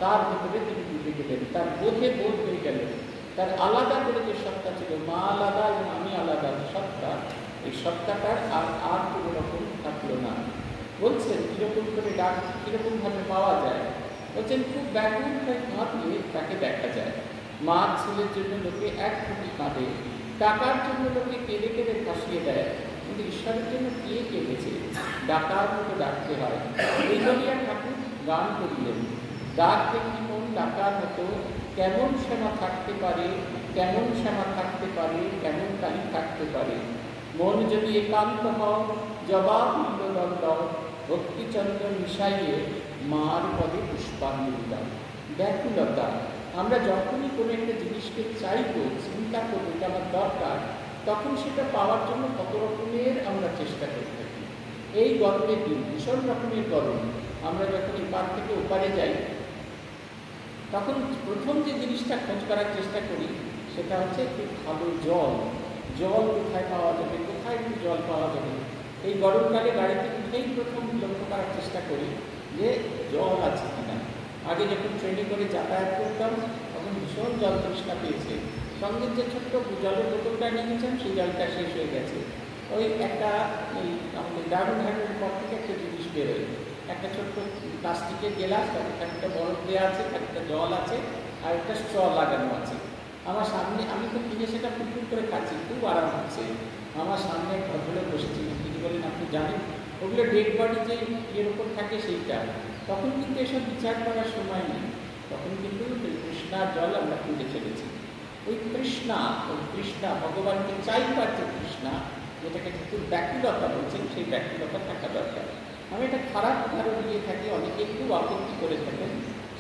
[SPEAKER 1] তার ভেতরে তিনি ডুবে গেলেন। তার বোধে বোধ হয়ে গেলেন। তার আলাদা করে যে সত্তা ছিল, মা আলাদা এবং আমি আলাদা সত্তা, এই সত্তাটার আর কোনো রকম থাকলো না। বলছেন কীরকম করে ডাক, কীরকমভাবে পাওয়া যায়। বলছেন খুব ব্যাকুল হয়ে কাঁদলে তাকে দেখা যায়। মা ছেলের জন্য লোকে এক কোটি কাঁদে, টাকার জন্য লোকে কেঁদে কেঁদে ভাসিয়ে দেয়, কিন্তু ঈশ্বরের জন্য কে কেঁদেছে? ডাকার মতো ডাকতে হয়। এই বলিয়া ঠাকুর গান করিলেন, ডাক দেখি মন ডাকার মতো, কেমন শ্যামা থাকতে পারে, কেমন শ্যামা থাকতে পারে, কেমন কালী থাকতে পারে। মন যদি একান্ত হও, জবাব দণ্ড, ভক্তিচন্দ্র মিশাইয়ে মার পদে পুষ্পাঞ্জলি দাও। ব্যাকুলতা, আমরা যখনই কোনো একটা জিনিসকে চাইবো, চিন্তা করবো এটা আমার দরকার, তখন সেটা পাওয়ার জন্য কত রকমের আমরা চেষ্টা করে থাকি। এই গরমের দিন, ভীষণ রকমের গরম, আমরা যখন এপার থেকে ওপারে যাই, তখন প্রথম যে জিনিসটা খোঁজ করার চেষ্টা করি সেটা হচ্ছে একটু ভালো জল। জল কোথায় পাওয়া যাবে, কোথায় একটু জল পাওয়া যাবে। এই গরমকালে গাড়িতে উঠেই প্রথম লক্ষ্য করার চেষ্টা করি যে জল আছে কিনা। আগে যখন ট্রেনে করে যাতায়াত করতাম তখন ভীষণ জল তৃষ্ণা পেয়েছে, সঙ্গে যে ছোট্ট জলের বোতলটা নিয়েছেন সেই জলটা শেষ হয়ে গেছে। ওই একটা এই আমাদের দারুণ ঘাটের পর থেকে একটা জিনিস বেরোয়, একটা ছোট্ট প্লাস্টিকের গেলাস, তাতে খানিকটা বরফ দেওয়া আছে, খানিকটা জল আছে, আর একটা স্ট্র লাগানো আছে। আমার সামনে, আমি তো কিনে সেটা ফুটফুট করে খাচ্ছি, খুব আরাম হচ্ছে। আমার সামনে ভদ্রলোক বসেছিলেন, তিনি বলেন আপনি জানেন ওগুলো ডেড বডি যে এর ওপর থাকে সেইটা। তখন কিন্তু এসব বিচার করার সময় নেই, তখন কিন্তু তৃষ্ণার জল আমরা খুঁজে চলেছি। ওই তৃষ্ণা ভগবানকে চাইবার যে তৃষ্ণা, যেটাকে কিন্তু ব্যাকুলতা বলছেন, সেই ব্যাকুলতা থাকা দরকার। আমি একটা খারাপ উদাহরণ দিয়ে থাকি, অনেকে খুব আপত্তি করে থাকেন।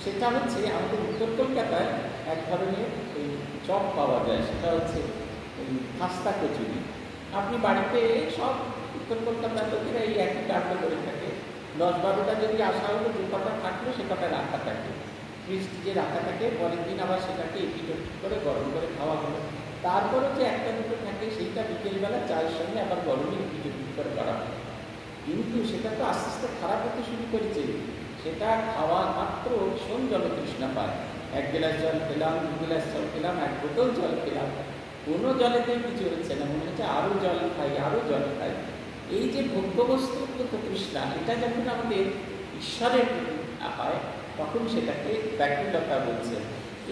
[SPEAKER 1] সেটা হচ্ছে আমাদের উত্তর কলকাতায় এক ধরনের ওই চপ পাওয়া যায়, সেটা হচ্ছে ওই খাস্তা কচুরি। আপনি বাড়িতে সব উত্তর কলকাতার লোকেরা এই একই কাণ্ড করে থাকে। 10-12টা যদি আসা হলো, যে কটা থাকলো সে কটা রাখা থাকে, ফ্রিজে রাখা থাকে, পরের দিন আবার সেটাকে এপিট করে গরম করে খাওয়া হলো। তারপরে যে একটা দুটো থাকে সেইটা বিকেলবেলা চায়ের সঙ্গে আবার গরমে এপিট করে করা হয়। কিন্তু সেটা তো আস্তে আস্তে খারাপ হতে শুরু করেছে। সেটা খাওয়া মাত্র ভীষণ জলতৃষ্ণা পায়। 1 গ্লাস জল খেলাম, 2 গ্লাস জল খেলাম, 1 বোতল জল খেলাম, কোনো জলেতেই কিছু হচ্ছে না, মনে হচ্ছে আরও জল খাই, আরও জল খাই। এই যে ভোগ্যবস্তুগত তৃষ্ণা, এটা যখন আমাদের ঈশ্বরের হয় তখন সেটাকে ব্যাকুলতা বলছে।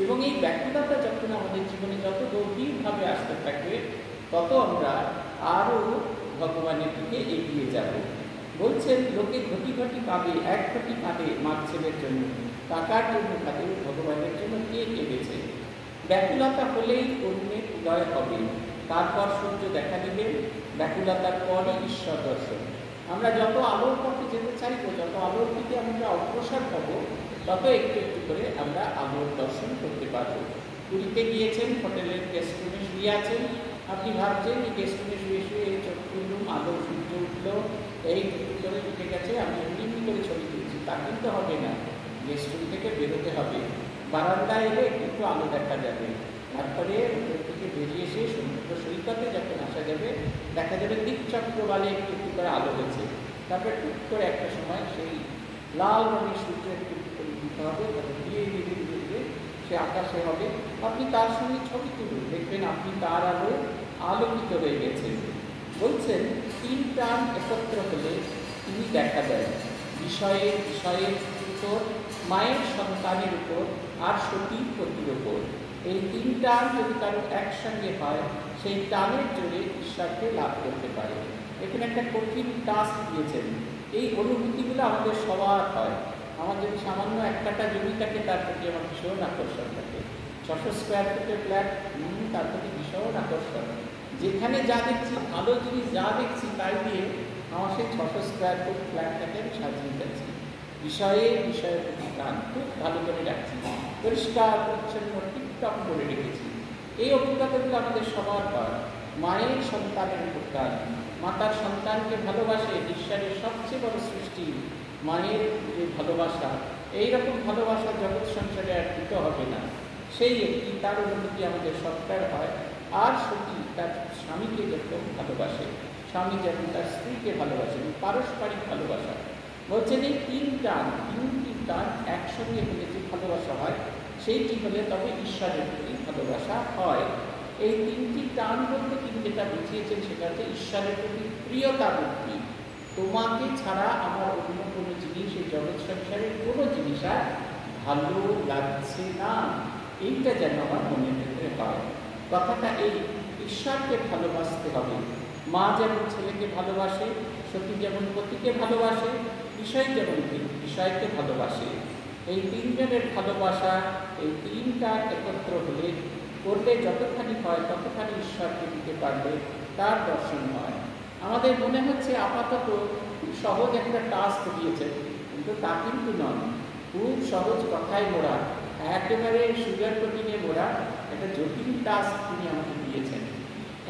[SPEAKER 1] এবং এই ব্যাকুলতা যখন আমাদের জীবনে যত গভীরভাবে আসতে থাকবে, তত আমরা আরও ভগবানের দিকে এগিয়ে যাব। বলছেন, লোকে ঘটি ঘটি কাঁদে, এক ঘটি কাঁদে মার ছেলের জন্য, টাকার জন্য কাঁদে, ভগবানের জন্য কে কেঁদেছে? ব্যাকুলতা হলেই অন্যের উদয় হবে, তারপর সূর্য দেখা দিবে, ব্যাকুলতার পরই ঈশ্বর দর্শন। আমরা যত আলোর পথে যেতে চাইব, যত আলোর দিকে আমরা অগ্রসর হব, তত একটু একটু করে আমরা আলোর দর্শন করতে পারব। পুরীতে গিয়েছেন, হোটেলের গেস্ট রুমে শুয়ে আছেন, আপনি ভাবছেন এই গেস্ট রুমে শুয়ে শুয়ে এই চোখ খুললুম, আলো সূর্য উঠলো, এই টুকু করে উঠে গেছে, আমি এমনি করে ছবি তুলছি, তা কিন্তু হবে না। গেস্ট রুম থেকে বেরোতে হবে, বারান্দায় এলে একটু আলো দেখা যাবে, তারপরে হোটেল থেকে বেরিয়ে এসে সমুদ্র সৈকতে যখন আসা যাবে, দেখা যাবে দিকচক্রবালে একটু একটু করে আলো হয়েছে, তারপরে টুক করে একটা সময় সেই লাল রঙের সূর্য একটু একটু করে দিতে হবে, তারপরে ধীরে ধীরে ধীরে ধীরে সে আকাশে হবে। আপনি তার সঙ্গে ছবি তুলুন, দেখবেন আপনি তার আলো আলোকিত হয়ে গেছেন। বলছেন, তিন প্রাণ একত্র হলে তিনি দেখা দেয়, বিষয়ের উপর, মায়ের সন্তানের উপর, আর সতীর পতির উপর। এই তিন টান যদি কারো একসঙ্গে হয়, সেই টানের জোরে ঈশ্বরকে লাভ করতে পারে। এখানে একটা কঠিন টাস্ক দিয়েছেন। এই অনুভূতিগুলো আমাদের সবার হয়। আমার যদি সামান্য এক কাটা জমি থাকে, তার প্রতি আমার ভীষণ আকর্ষণ থাকে। 600 স্কোয়ার ফুটের ফ্ল্যাট, তার প্রতি ভীষণ আকর্ষণ। যেখানে যা দেখছি, ভালো জিনিস যা দেখছি, তাই দিয়ে আমার সেই 600 স্কোয়ার ফুট ফ্ল্যাটটাকে আমি সাজিয়ে যাচ্ছি। বিষয়ের প্রতি প্রাণ খুব ভালো করে রাখছি, পরিষ্কার পরিচ্ছন্ন টিপটপ করে রেখেছি। এই অভিজ্ঞতাগুলো আমাদের সবার হয়। মায়ের সন্তানের উপর প্রাণ, মাতার সন্তানকে ভালোবাসে, ঈশ্বরের সবচেয়ে বড় সৃষ্টি মায়ের যে ভালোবাসা, এইরকম ভালোবাসা জগৎ সংসারে আর দিতে হবে না। সেই একটি তার অনুভূতি আমাদের সবটার হয়। আর সত্যি তার স্বামীকে যেরকম ভালোবাসে, স্বামী যেমন তার স্ত্রীকে ভালোবাসে, পারস্পরিক ভালোবাসা। বলছেন, এই তিনটি টান একসঙ্গে হলে যে ভালোবাসা হয়, সেইটি হলে তবে ঈশ্বরের প্রতি ভালোবাসা হয়। এই তিনটি টান বলতে তিনি যেটা বুঝিয়েছেন, সেটা হচ্ছে ঈশ্বরের প্রতি প্রিয়তা বুদ্ধি। তোমাকে ছাড়া আমার অন্য কোনো জিনিস, এই জগৎ সংসারের কোনো জিনিস আর ভালো লাগছে না, এইটা যেন আমার মনের ভেতরে হয়। কথাটা এই, ঈশ্বরকে ভালোবাসতে হবে। মা যেমন ছেলেকে ভালোবাসে, সতী যেমন পতিকে ভালোবাসে, বিষয় যেমন বিষয়কে ভালোবাসে। এই তিনজনের ভালোবাসা, এই তিনটা একত্র করলে যতখানি হয়, ততখানি ঈশ্বরকে দিতে পারবে, তার দর্শন হয়। আমাদের মনে হচ্ছে আপাতত খুব সহজ একটা টাস্ক দিয়েছে, কিন্তু তা কিন্তু নয়। খুব সহজ কথায় মোড়া, একেবারে সুগার প্রোটিনে মোড়া একটা জটিল টাস্ক তিনি আমাকে দিয়েছেন।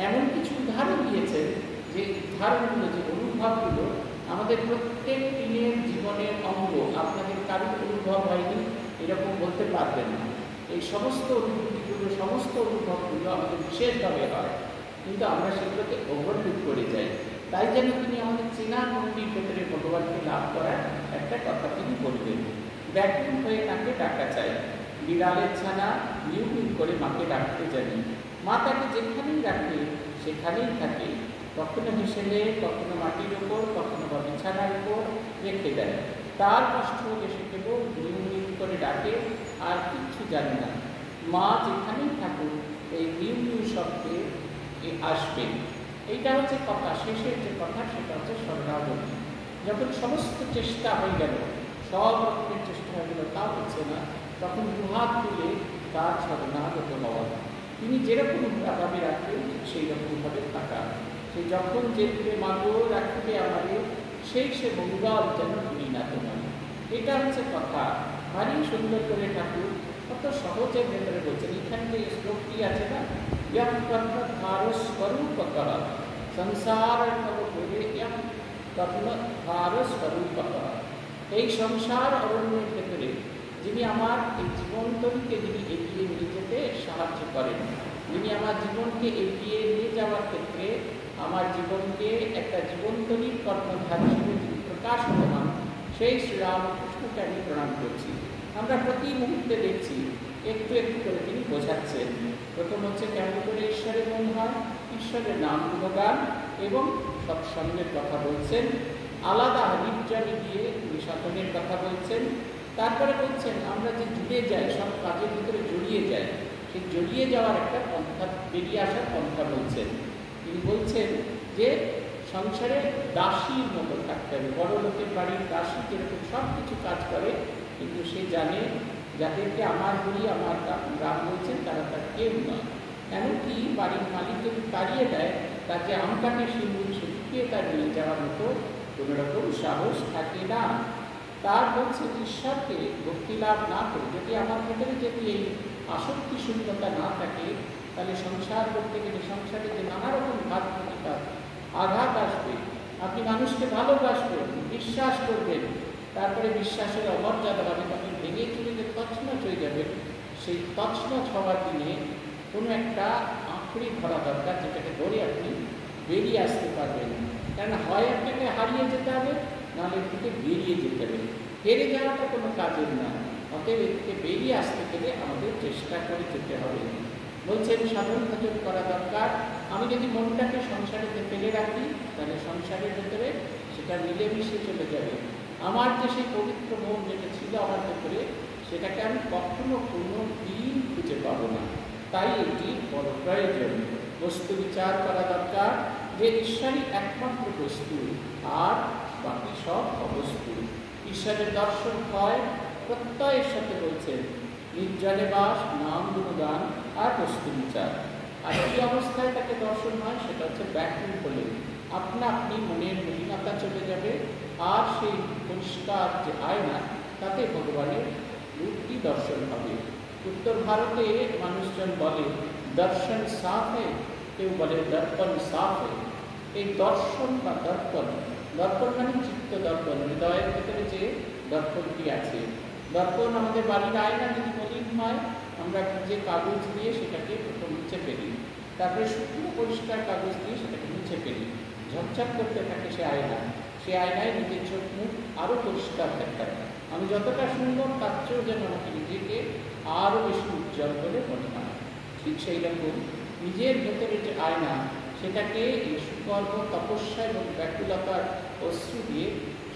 [SPEAKER 1] এমন কিছু উদাহরণ দিয়েছেন, যে উদাহরণগুলো, যে অনুভবগুলো আমাদের প্রত্যেক দিনের জীবনের অঙ্গ। আপনাদের কারোর অনুভব হয়নি এরকম বলতে পারবেন না। এই সমস্ত অনুভূতিগুলো, সমস্ত অনুভবগুলো আমাদের বিশেষভাবে হয়, কিন্তু আমরা সেগুলোকে ওভারলুক করে যাই। তাই যেন তিনি আমাদের চেনা মন্দির ভেতরে ভগবানকে লাভ করার একটা কথা তিনি বলবেন। ব্যাকুল হয়ে তাকে ডাকা চাই, বিড়ালের ছানা মিউ মিউ করে মাকে ডাকতে জানি। মা তাকে যেখানেই রাখে সেখানেই থাকে, কখনো হিসেবে, কখনো মাটির ওপর, কখনো বা বিছানার উপর রেখে দেয়। তার কষ্ট হলে সে কেবল মিউ মিউ করে ডাকে, আর কিচ্ছু জানে না। মা যেখানেই থাকুক, এই মিউ মিউ শব্দে আসবে। এইটা হচ্ছে কথা। শেষের যে কথা, সেটা হচ্ছে শরণাগতি। যখন সমস্ত চেষ্টা হয়ে গেল, সব রকমের চেষ্টা হয়ে গেল, তা হচ্ছে না, তখন দুহাত তুলে তার শরণাগত হওয়া। তিনি যেরকমভাবে রাখবেন, সেই রকমভাবে থাকা। সে যখন যেদিকে মাগো রাখবে আমাদের, সেই সে মঙ্গল যেন ভুলি না তোমার। এটা হচ্ছে কথা। ভারী সুন্দর করে ঠাকুর কত সহজের ভেতরে বলছেন। এখানে যে শ্লোকটি আছে না, স্বরূপকর সংসার স্বরূপকর, এই সংসার অরণ্যের ভেতরে যিনি আমার এই জীবনতরীকে যিনি এগিয়ে নিয়ে যেতে সাহায্য করেন, যিনি আমার জীবনকে এগিয়ে নিয়ে যাওয়ার ক্ষেত্রে আমার জীবনকে একটা জীবনতরীর কর্মধার হিসেবে যিনি প্রকাশিত হন, সেই শ্রীরামকৃষ্ণকে আমি প্রণাম করছি। আমরা প্রতি মুহূর্তে দেখছি একটু একটু করে তিনি বোঝাচ্ছেন। প্রথম হচ্ছে কেমন করে ঈশ্বরের মন হয়, ঈশ্বরের নাম গুণগান এবং সৎসঙ্গের কথা বলছেন। আলাদা নির্জনে গিয়ে তিনি সাধনের কথা বলছেন। তারপরে বলছেন আমরা যে জুড়ে যাই, সব কাজের ভিতরে জড়িয়ে যাই, সেই জড়িয়ে যাওয়ার একটা পন্থা, বেরিয়ে আসার পন্থা বলছেন। তিনি বলছেন যে সংসারে দাসীর মতো থাকতে হবে। বড় লোকের বাড়ির দাসী যেরকম সব কিছু কাজ করে, কিন্তু সে জানে যাদেরকে আমার বলি আমার গ্রাম বলছেন তারা তার কেউ নয়। এমনকি বাড়ির মালিক যদি তাড়িয়ে দেয়, তার যে আম কাটে সিঁদুর শুকিয়ে তার নিয়ে যাওয়ার মতো কোনো রকম সাহস থাকে না। তার বলছে ঈশ্বরকে ভক্তি লাভ না করে যদি আমার ভেতরে যদি এই আসক্তি শূন্যতা না থাকে, তাহলে সংসার করতে গেলে সংসারে যে নানা রকম ঘাত প্রতিঘাত আঘাত আসবে। আপনি মানুষকে ভালোবাসবেন, বিশ্বাস করবেন, তারপরে বিশ্বাসের অমর্যাদা হবে, তখন ভেঙে চুরে যে তছনছ হয়ে যাবেন। সেই তছনছ হওয়ার দিনে কোনো একটা আঁকড়ি ধরা দরকার, যেটাকে ধরে আপনি বেরিয়ে আসতে পারবেন। কেন হয় আপনাকে হারিয়ে যেতে হবে, নাহলে এর থেকে বেরিয়ে যেতে হবে। হেরে যাওয়াটা কোনো কাজের না। অতএব এর থেকে বেরিয়ে আসতে গেলে আমাদের চেষ্টা করে যেতে হবে। বলছেন সাধন ভজন করা দরকার। আমি যদি মনটাকে সংসারেতে ফেলে রাখি, তাহলে সংসারের ভেতরে সেটা মিলেমিশে চলে যাবে। আমার যে সেই পবিত্র মন যেটা ছিল আমার ভেতরে, সেটাকে আমি কখনো কোনো দিন খুঁজে পাবো না। তাই এটি বড় প্রয়োজন। বস্তু বিচার করা দরকার যে ঈশ্বরই একমাত্র বস্তু, আর বাকি সব অবস্তু। ঈশ্বরের দর্শন হয় প্রত্যয়ের সাথে, বলছেন নির্জনে বাস, নাম গুণগান আর বস্তু বিচার। আর এই অবস্থায় তাকে দর্শন হয়, সেটা হচ্ছে ব্যাকুল বলে আপনা আপনি মনের মলিনতা চলে যাবে, আর সেই পরিষ্কার যে আয়না, তাতে ভগবানের রূপটি দর্শন হবে। উত্তর ভারতে মানুষজন বলে দর্শন সাফে, কেউ বলে দর্পণ সাফে। এই দর্শন বা দর্পণ, দর্পণ মানে চিত্ত দর্পণ, হৃদয়ের ভেতরে যে দর্পণটি আছে। দর্পণ আমাদের বাড়ির আয়না যদি মলিন হয়, আমরা যে কাগজ দিয়ে সেটাকে প্রথম মুছে ফেলি, তারপরে শুকনো পরিষ্কার কাগজ দিয়ে সেটাকে মুছে ফেলি, ঝকঝক করতে থাকে সে আয়না। সে আয়নায় নিজের চোখ মুখ আরও পরিষ্কার দেখায়। আমি যতটা সুন্দর, তার চেয়েও যেন আমাকে নিজেকে আরও বেশি উজ্জ্বল করে মনে হয়। ঠিক সেই রকম নিজের ভেতরে যে আয়না, সেটাকে এই সুকর্ম, তপস্যা এবং ব্যাকুলতার অশ্রু দিয়ে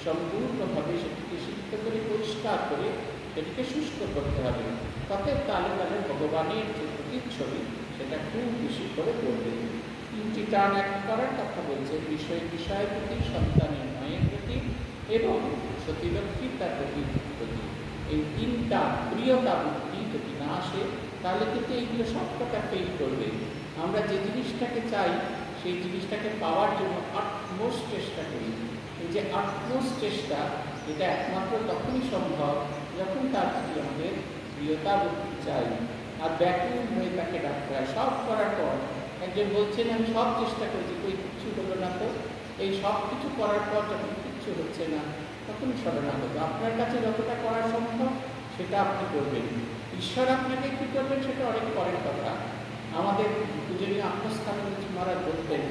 [SPEAKER 1] সম্পূর্ণভাবে সেটিকে সিদ্ধ করে পরিষ্কার করে সেটিকে শুষ্ক করতে হবে। তাতে তালে তালে ভগবানের যে প্রতিচ্ছবি, সেটা খুব বেশি করে পড়বে। তিনটি টান এক করার কথা বলছে, বিষয় বিষয়ের প্রতি, সন্তানের মায়ের প্রতি এবং সতীলক্ষ্মীর তার প্রতি। এই তিনটা প্রিয়তা বুদ্ধি যদি না আসে, তাহলে কিন্তু এইগুলো সবকটা ফেল করবে। আমরা যে জিনিসটাকে চাই, সেই জিনিসটাকে পাওয়ার জন্য আটমোস্ট চেষ্টা করি। এই যে আটমোস্ট চেষ্টা, এটা একমাত্র তখনই সম্ভব যখন তার প্রতি আমাদের প্রিয়তা বুদ্ধি চাই, আর ব্যাকুল হয়ে তাকে ডাকতে হয়। সব করার পর একজন বলছেন আমি সব চেষ্টা করেছি, কই কিচ্ছু হলো না তো। এই সব কিছু করার পর যখন কিচ্ছু হচ্ছে না, তখন শরণাগত। আপনার কাছে যতটা করা সম্ভব সেটা আপনি করবেন। ঈশ্বর আপনাকে কী করবেন সেটা অনেক পরের কথা। আমাদের পূজনীয় আত্মস্থান মহারাজ বলতেন,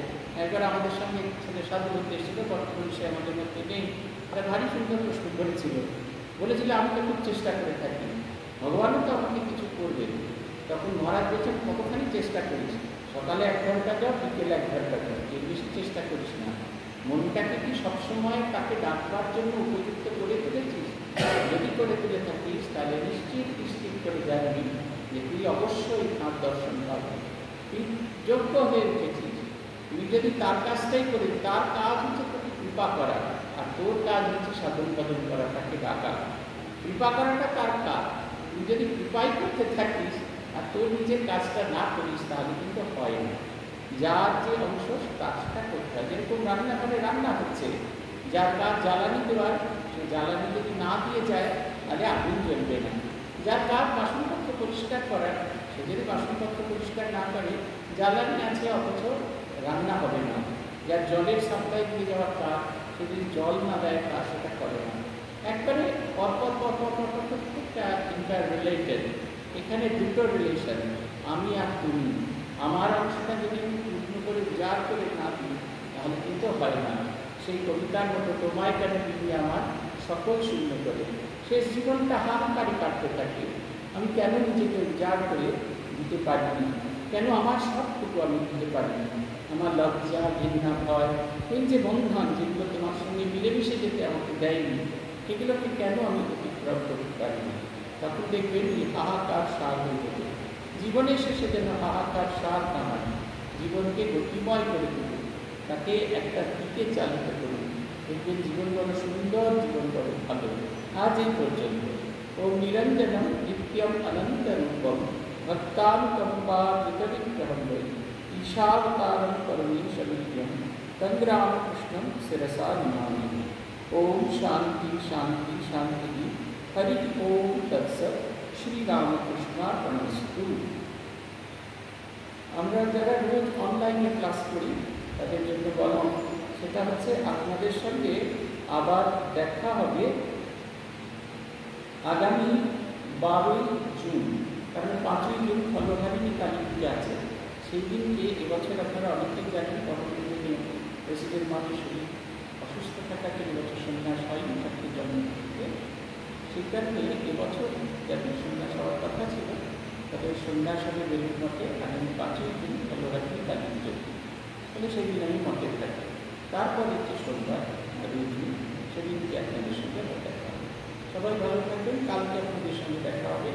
[SPEAKER 1] একবার আমাদের সঙ্গে ছেলে সাধু বলতে এসেছিল, বর্তমানে সে আমাদের মধ্যে নেই। তারা ভারী সুন্দর প্রশ্ন করেছিল, বলেছিল আমি তো খুব চেষ্টা করে থাকি, ভগবানও তো আমাকে কিছু করবেন। তখন মহারাজ বলছেন কতখানি চেষ্টা করিস, সকালে 1 ঘন্টা যাও, বিকেলে 1 ঘন্টা যাও, এর বেশি চেষ্টা করিস না। মনটাকে কি সবসময় তাকে ডাকবার জন্য উপযুক্ত করে তুলেছিস? যদি করে তুলে থাকিস, তাহলে নিশ্চিত নিশ্চিত করে জানবি যে তুই অবশ্যই তাঁর দর্শন পাবি। তুই যোগ্য হয়ে উঠেছিস। তুই যদি তার কাজটাই করিস, তার কাজ হচ্ছে তোকে কৃপা করা, আর তোর কাজ হচ্ছে সাধন ভজন করা, তাকে ডাকা। কৃপা করাটা তার কাজ। তুই যদি কৃপাই করতে থাকিস আর তোর নিজের কাজটা না করিস, তাহলে কিন্তু হয় না। যার যে অংশ কাজটা করতে হয়, যেরকম রান্নাঘরে রান্না হচ্ছে, যার কাজ জ্বালানি দেওয়ার, সে জ্বালানি যদি না দিয়ে যায়, তাহলে আগুন জ্বলবে না। যার কাজ বাসনপত্র পরিষ্কার করার, সে যদি বাসনপত্র পরিষ্কার না করে, জ্বালানি আছে অথচ রান্না হবে না। যার জলের সাপ্লাই দিয়ে যাওয়ার কাজ, সে যদি জল না দেয় কাজ, সেটা করে না। একবারে পরপর পরপর পরপর প্রত্যেকটা ইন্টার রিলেটেড। এখানে দুটো রিলেশন, আমি আর তুমি। আমার অংশটা যদি আমি পূর্ণ করে উজাড় করে না দিই, তাহলে কিন্তু হয় না। সেই কবিতার মতো তোমায় কেন দিবি আমার সকল শূন্য করে, শেষ জীবনটা হাহাকারে কাটতে থাকে। আমি কেন নিজেকে উজাড় করে দিতে পারিনি? কেন আমার সবটুকু আমি দিতে পারিনি? আমার লজ্জা, ঘৃণা, ভয়, এই যে বন্ধন, যেগুলো তোমার সঙ্গে মিলেমিশে যেতে আমাকে দেয়নি, এগুলোকে কেন আমি রক্তকারী নয়। তখন দেখবেন যে হাহাকার সার হয়ে যাবে। জীবনের শেষে যেন হাহাকার সার না হয়, জীবনকে গতিময় করে তুলুন, তাকে একটা দিকে চালিত করুন। দেখবেন জীবন বড় সুন্দর, জীবন বড় ভালো। আজ এই পর্যন্ত। ওম নিরঞ্জনম নিত্যম অনন্ত রূপম ভক্তানুকম্পা বিতরিগ্রহম বৈ ঈশাবতারম পরমেশ্বরীয়ম তং রামকৃষ্ণম শিরসা নমামি। ওম শান্তি শান্তি শান্তি। হরি ওম তৎসৎ। শ্রীরামকৃষ্ণার্পণমস্তু। আমরা যারা রোজ অনলাইনে ক্লাস করি তাদের জন্য বললাম, সেটা হচ্ছে আপনাদের সঙ্গে আবার দেখা হবে আগামী 12ই জুন। কারণ 5ই জুন ফলহারিণী কালী পূজা আছে। সেই দিনকে এবছর আপনারা অনেকেই জানেন, পরবর্তীতে প্রেসিডেন্ট মাঝে শরীর অসুস্থ থাকাকে এবছর সন্ন্যাস হয়নি ঠাকুরের জন্ম থেকে। সেই কারণে এবছর যাদের সন্ন্যাস হওয়ার কথা ছিল তাদের সন্ন্যাস হবে বেলুর মঠে আগামী 5ই জুন ফলহারিণী কালী পুজো। তাহলে সেদিন আমি মঠে থাকি। তারপরে যে সোমবার 2 জুন, সেদিনকে আপনাদের সঙ্গে দেখা হবে। সবাই ভালো থাকবেন। কালকে আপনাদের সঙ্গে দেখা হবে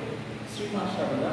[SPEAKER 1] শ্রীমা সারদা